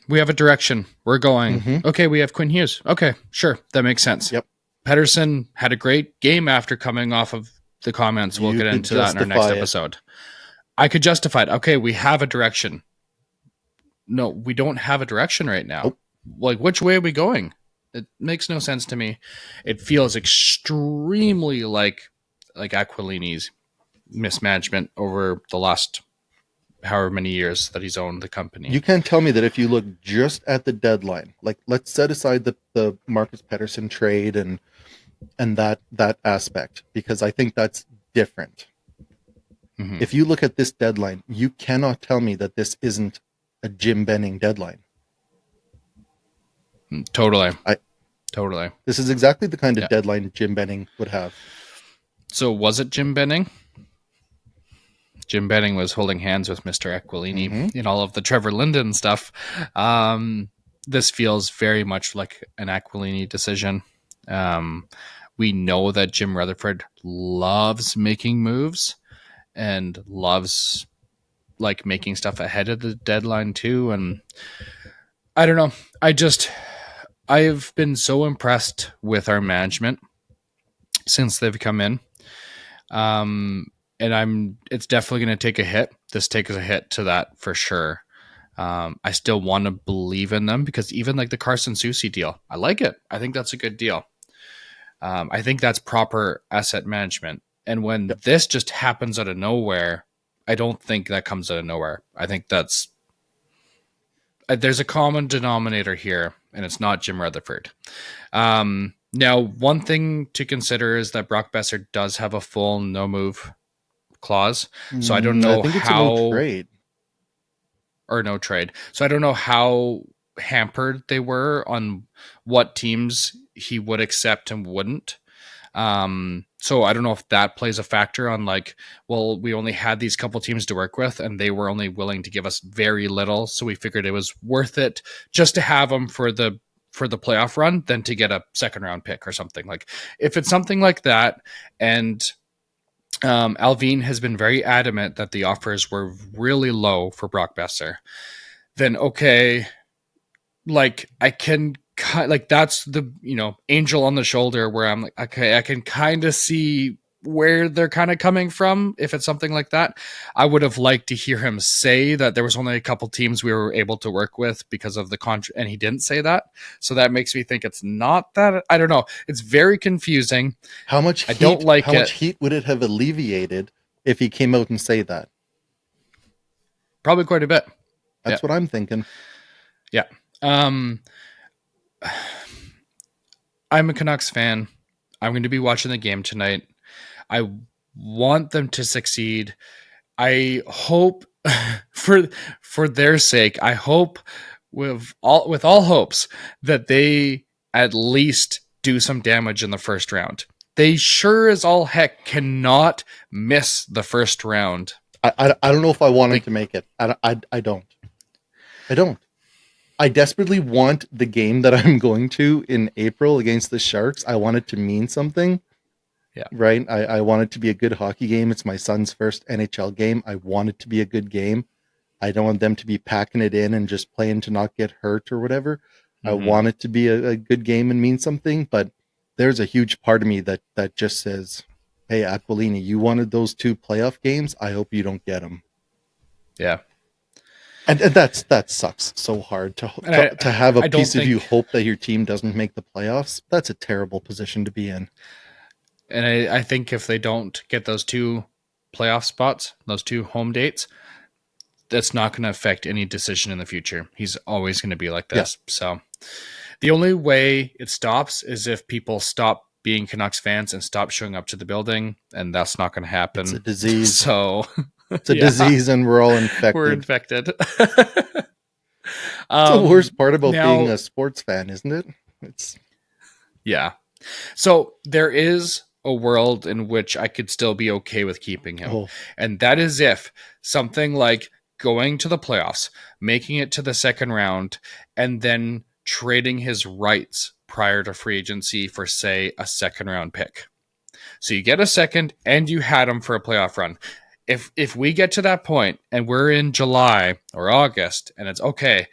we have a direction. We're going. Mm-hmm. Okay, we have Quinn Hughes. Okay, sure. That makes sense. Yep. Pettersson had a great game after coming off of the comments. We'll get into that in our next episode. I could justify it. Okay, we have a direction. No, we don't have a direction right now. Nope. Like, which way are we going? It makes no sense to me. It feels extremely like Aquilini's mismanagement over the last however many years that he's owned the company. You can't tell me that if you look just at the deadline, like let's set aside the Marcus Pettersson trade and that aspect, because I think that's different. Mm-hmm. If you look at this deadline, you cannot tell me that this isn't a Jim Benning deadline. Totally. This is exactly the kind of deadline Jim Benning would have. So was it Jim Benning? Jim Benning was holding hands with Mr. Aquilini in all of the Trevor Linden stuff. this feels very much like an Aquilini decision. Um, we know that Jim Rutherford loves making moves and loves like making stuff ahead of the deadline too. And I don't know. I've been so impressed with our management since they've come in. Um, and it's definitely going to take a hit. This takes a hit to that for sure. I still want to believe in them because even like the Carson Soucy deal, I like it. I think that's a good deal. I think that's proper asset management. And when Yep. this just happens out of nowhere, I don't think that comes out of nowhere. I think there's a common denominator here, and it's not Jim Rutherford. Now, one thing to consider is that Brock Besser does have a full no move clause. So I don't I know think it's a no how, trade. or no trade. So I don't know how hampered they were on what teams he would accept and wouldn't. So I don't know if that plays a factor on like, well, we only had these couple teams to work with and they were only willing to give us very little. So we figured it was worth it just to have them for the playoff run than to get a second round pick or something. Like if it's something like that, and Alvin has been very adamant that the offers were really low for Brock Besser, then okay, like I can like that's the angel on the shoulder where I'm like, okay, I can kind of see where they're kind of coming from. If it's something like that, I would have liked to hear him say that there was only a couple teams we were able to work with because of the contract, and he didn't say that. So that makes me think it's not that. I don't know. It's very confusing. I don't How like much it. heat would it have alleviated if he came out and say that? Probably quite a bit. Yeah. That's what I'm thinking. Yeah. Um, I'm a Canucks fan. I'm going to be watching the game tonight. I want them to succeed. I hope for their sake, I hope with all hopes that they at least do some damage in the first round. They sure as all heck cannot miss the first round. I don't know if I want him They, to make it. I don't. I don't. I desperately want the game that I'm going to in April against the Sharks. I want it to mean something, yeah. right? I want it to be a good hockey game. It's my son's first NHL game. I want it to be a good game. I don't want them to be packing it in and just playing to not get hurt or whatever. I Mm-hmm. want it to be a good game and mean something, but there's a huge part of me that just says, hey, Aquilini, you wanted those 2 playoff games. I hope you don't get them. Yeah. And that sucks so hard And to have a I don't piece of you think, hope that your team doesn't make the playoffs. That's a terrible position to be in. and I think if they don't get those 2 playoff spots, those 2 home dates, that's not going to affect any decision in the future. He's always going to be like Yeah, this. So the only way it stops is if people stop being Canucks fans and stop showing up to the building, and that's not going to it's a happen. disease. So It's a yeah, disease, and we're all we're infected. infected. It's the worst part about being Now, a sports fan, isn't it? It's yeah. So there is a world in which I could still be okay with keeping him. oh, And that is if something like going to the playoffs, making it to the second round, and then trading his rights prior to free agency for, say, a second round pick. So you get a second and you had him for a playoff run. If we get to that point and we're in July or August and it's okay,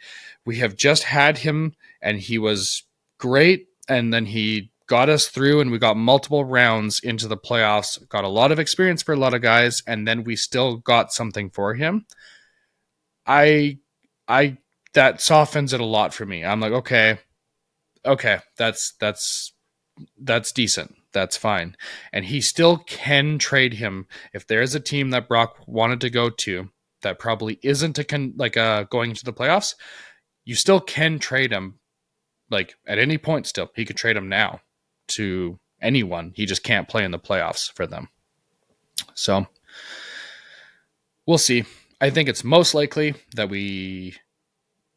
we have just had him and he was great, and then he got us through and we got multiple rounds into the playoffs, got a lot of experience for a lot of guys, and then we still got something for him. I I that softens it a lot for me. I'm like, okay, that's decent. That's fine. And he still can trade him if there's a team that Brock wanted to go to that probably isn't going into the playoffs. You still can trade him like at any point. Still, he could trade him now to anyone. He just can't play in the playoffs for them. So we'll see. I think it's most likely that we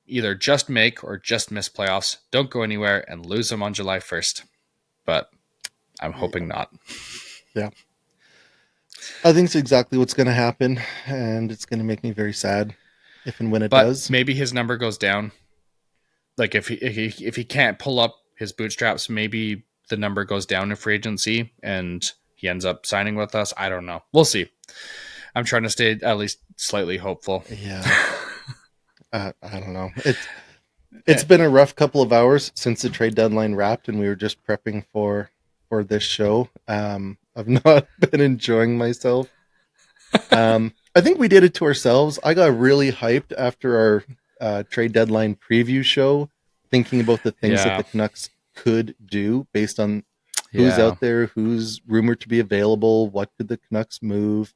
either just make or just miss playoffs, don't go anywhere, and lose them on July 1st. But I'm hoping yeah, not. yeah. I think it's exactly what's going to happen, and it's going to make me very sad if and when it But does. maybe his number goes down. like if he can't pull up his bootstraps, maybe the number goes down in free agency and he ends up signing with us. I don't know. We'll see. I'm trying to stay at least slightly hopeful. Yeah. I don't know. It's been a rough couple of hours since the trade deadline wrapped, and we were just prepping for this show. I've not been enjoying myself. I think we did it to ourselves. I got really hyped after our trade deadline preview show, thinking about the things that Yeah. the Canucks could do based on who's Yeah. out there, who's rumored to be available, what could the Canucks move.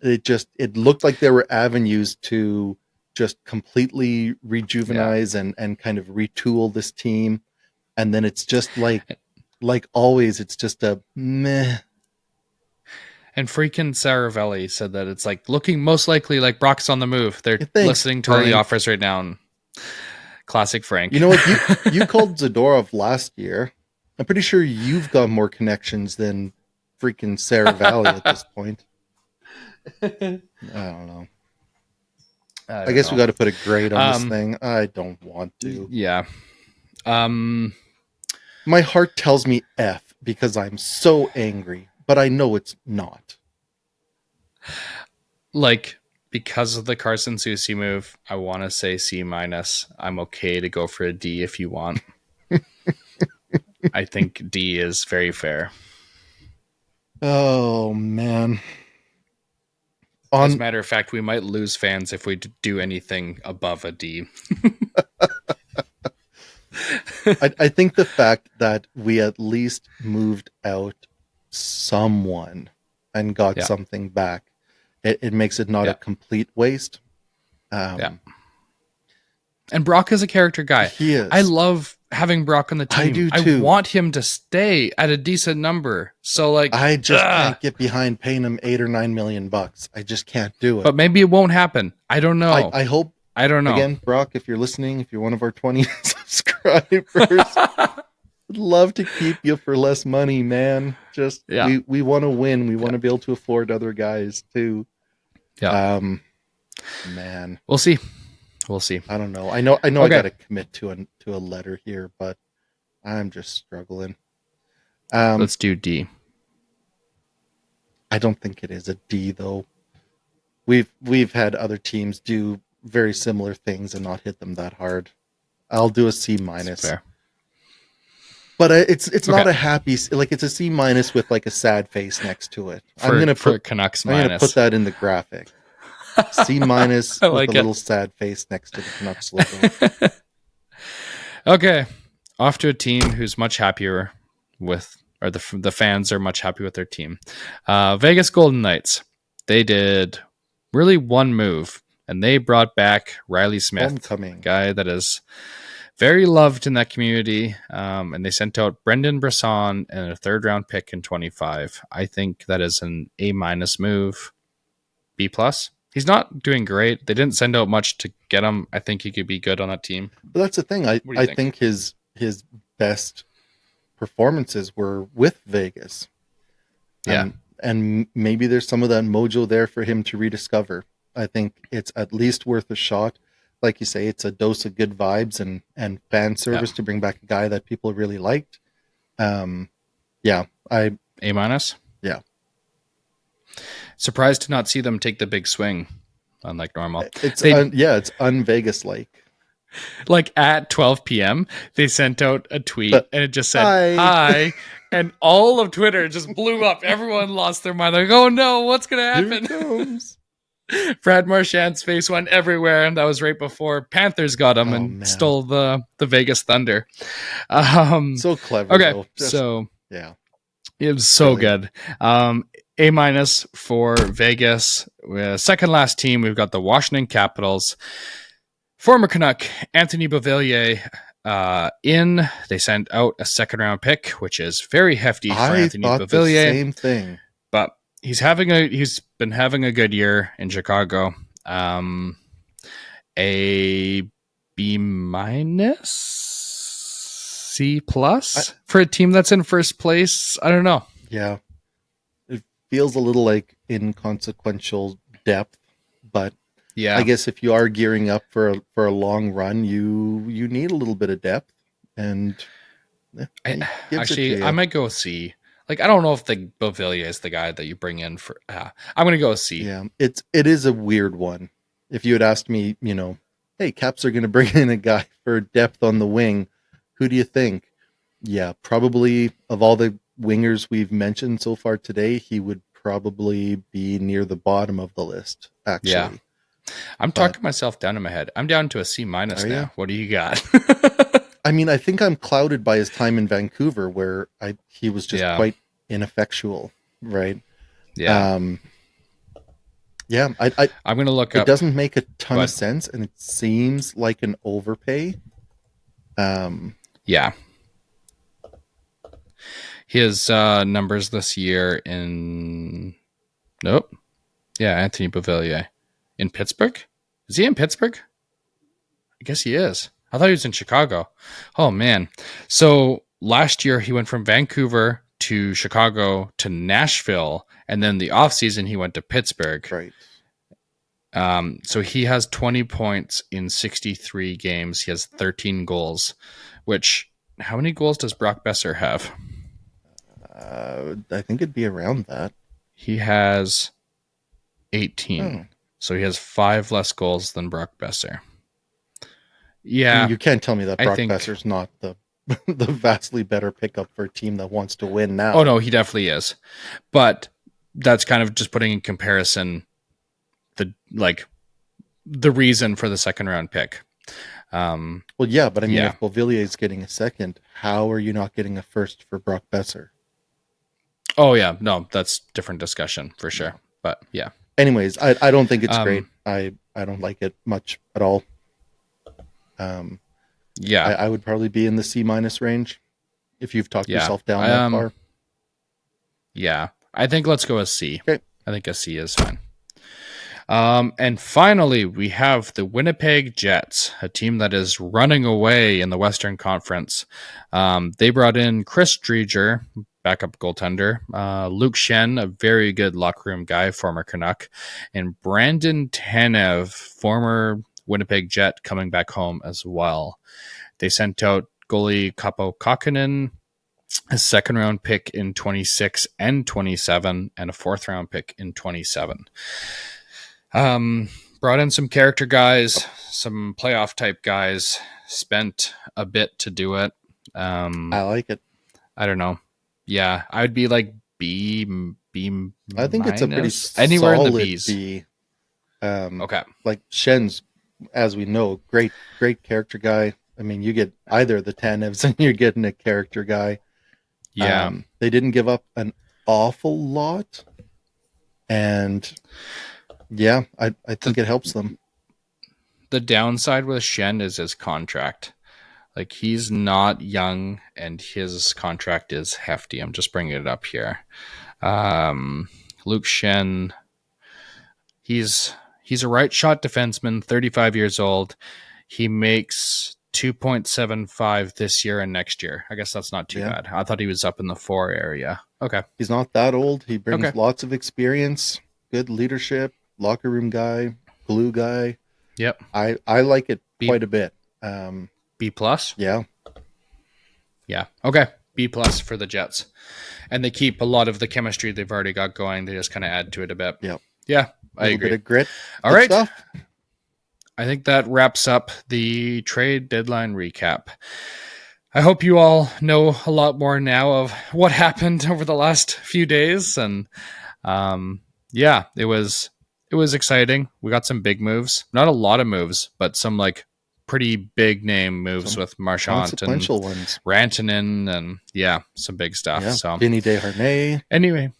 It looked like there were avenues to just completely rejuvenize and kind of retool this team. And then it's just like always, it's just a meh. And freaking Saravelli said that it's like looking most likely like Brock's on the move. They're Thanks, listening to all the Frank. offers right now. And classic Frank. You know what? You called Zadorov last year. I'm pretty sure you've got more connections than freaking Sarah Valley at this point. I don't know. I guess we got to put a grade on this thing. I don't want to. Yeah. My heart tells me F because I'm so angry, but I know it's not. Like, because of the Carson Soucy move, I want to say C minus. I'm okay to go for a D if you want. I think D is very fair. Oh, man. As a matter of fact, we might lose fans if we do anything above a D. I think the fact that we at least moved out someone and got something back, it makes it not a complete waste. And Brock is a character guy. He is. I love having Brock on the team. I do too. I want him to stay at a decent number. So like, I just can't get behind paying him $8 or $9 million. I just can't do it. But maybe it won't happen. I don't know. I hope. I don't know. Again, Brock, if you're listening, if you're one of our 20 subscribers, I'd love to keep you for less money, man. Just we want to win. We want to be able to afford other guys too. Yeah. Man. We'll see. We'll see. I don't know. I know okay. I got to commit to a letter here, but I'm just struggling. Let's do D. I don't think it is a D though. We've had other teams do very similar things and not hit them that hard. I'll do a C minus. Fair. But it's not a happy, like it's a C minus with like a sad face next to it. I'm gonna put Canucks minus. I'm gonna put that in the graphic. C minus like with a little sad face next to the Canucks logo. Okay, off to a team who's much happier with, or the fans are much happy with their team. Vegas Golden Knights. They did really one move. And they brought back Riley Smith, a guy that is very loved in that community. And they sent out Brendan Brisson and a 3rd round pick in 25. I think that is an A minus move. B plus. He's not doing great. They didn't send out much to get him. I think he could be good on that team. But that's the thing. I think his best performances were with Vegas. Yeah. And maybe there's some of that mojo there for him to rediscover. I think it's at least worth a shot. Like you say, it's a dose of good vibes and fan service to bring back a guy that people really liked. A minus. Yeah. Surprised to not see them take the big swing, unlike normal. It's un-Vegas like. Like at 12 p.m., they sent out a tweet and it just said, hi. And all of Twitter just blew up. Everyone lost their mind. They're like, oh no, what's going to happen? Here it comes. Brad Marchand's face went everywhere, and that was right before Panthers got him stole the Vegas Thunder. So clever. Okay, it was so good. A minus for Vegas. Second last team, we've got the Washington Capitals. Former Canuck Anthony Beauvillier they sent out a 2nd round pick, which is very hefty for Anthony Beauvillier. The same thing, but he's been having a good year in Chicago. A B minus, C plus for a team that's in first place. I don't know. Yeah, it feels a little like inconsequential depth, but I Yeah. guess if you are gearing up for a long run, you need a little bit of depth, and I he gives it to actually I you. might go C. Like I don't know if the Beauvillier is the guy that you bring in for. I'm gonna go C. Yeah, it is a weird one. If you had asked me, hey, Caps are going to bring in a guy for depth on the wing, who do you think? Yeah, probably of all the wingers we've mentioned so far today, he would probably be near the bottom of the list, Yeah, actually. I'm But talking myself down in my head. I'm down to a C are minus you? now. What do you got? I mean, I think I'm clouded by his time in Vancouver, where he was just Yeah, quite ineffectual, right? yeah. Um, yeah, I I'm gonna look it up. doesn't make a Go ton of ahead. sense, and it seems like an overpay. Um, Yeah, his numbers this year in nope. Yeah, Anthony Beauvillier in Pittsburgh. Is he in Pittsburgh? I guess he is. I thought he was in Chicago. Oh man. So last year he went from Vancouver to Chicago to Nashville, and then the offseason he went to Pittsburgh. right. So he has 20 points in 63 games. He has 13 goals, which how many goals does Brock Besser have? I think it'd be around that. He has 18. Oh, So he has five less goals than Brock Besser. I mean, Yeah, you can't tell me that I Brock think. Besser's not the the vastly better pickup for a team that wants to win Oh now. no, he definitely is. But that's kind of just putting in comparison the reason for the second round pick. Um, Well, yeah, but I mean, yeah. if Beauvillier is getting a second, how are you not getting a first for Brock Besser? Oh yeah. No, that's different discussion for Yeah. sure. But yeah. Anyways, I don't think it's great. Um, I don't like it much at all. Um, yeah. I would probably be in the C minus range if you've talked Yeah. yourself down that far. Yeah. I think let's go with C. Okay. I think a C is fine. And finally, we have the Winnipeg Jets, a team that is running away in the Western Conference. They brought in Chris Dreger, backup goaltender, Luke Shen, a very good locker room guy, former Canuck, and Brandon Tanev, former Winnipeg Jet, coming back home as well. They sent out goalie Kapo Kakinen, a second round pick in 26 and 27, and a fourth round pick in 27. Brought in some character guys, some playoff type guys, spent a bit to do it. I like it. I don't know. Yeah, I would be like B I think it's a pretty minus, anywhere in the solid B's. B. Um, Okay. like Shen's, as we know, great character guy. I mean, you get either the Tanevs and you're getting a character guy. Yeah. They didn't give up an awful lot, and yeah, I think The it helps them. the downside with Shen is his contract. Like he's not young and his contract is hefty. I'm just bringing it up here. Um, Luke Shen, he's a right shot defenseman, 35 years old. He makes 2.75 this year and next year. I guess that's not too Yeah, bad. I thought he was up in the 4 area. Okay. he's not that old. He Okay. brings lots of experience, good leadership, locker room guy, glue guy. Yep. I like it B quite a bit. Um, B plus. yeah, Yeah. Okay. B plus for the Jets. And they keep a lot of the chemistry they've already got going. They just kind of add to it a bit. yeah, Yeah, a I little bit agree. of grit. All Good right. stuff. I think that wraps up the trade deadline recap. I hope you all know a lot more now of what happened over the last few days, and yeah, it was exciting. We got some big moves, not a lot of moves, but some like pretty big name moves Some with Marchant and consequential ones. Rantanen, and yeah, some big stuff. Yeah, So Vinny Desharnais. anyway,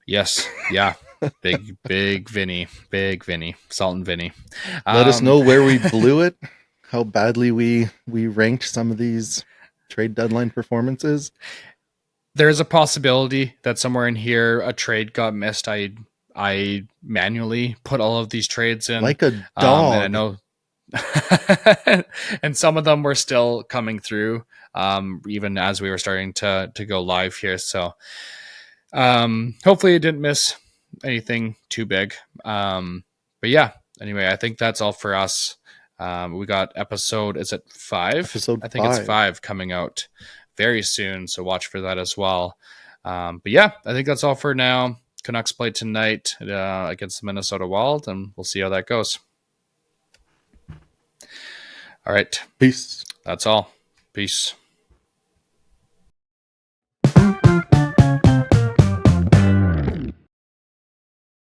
yes, yeah. Big Vinny, Salt and Vinny. Let us Um, know where we blew it, how badly we ranked some of these trade deadline performances. there's a possibility that somewhere in here a trade got missed. I manually put all of these trades in, Like a and I dog. know, and some of them were still coming through, even as we were starting to go live here. So, hopefully, it didn't miss anything too big. But yeah, anyway, I think that's all for us. We got episode, is it 5? Episode I think it's 5. 5 coming out very soon, so watch for that as well. But yeah, I think that's all for now. Canucks play tonight against the Minnesota Wild, and we'll see how that goes. All right. Peace. That's all. Peace.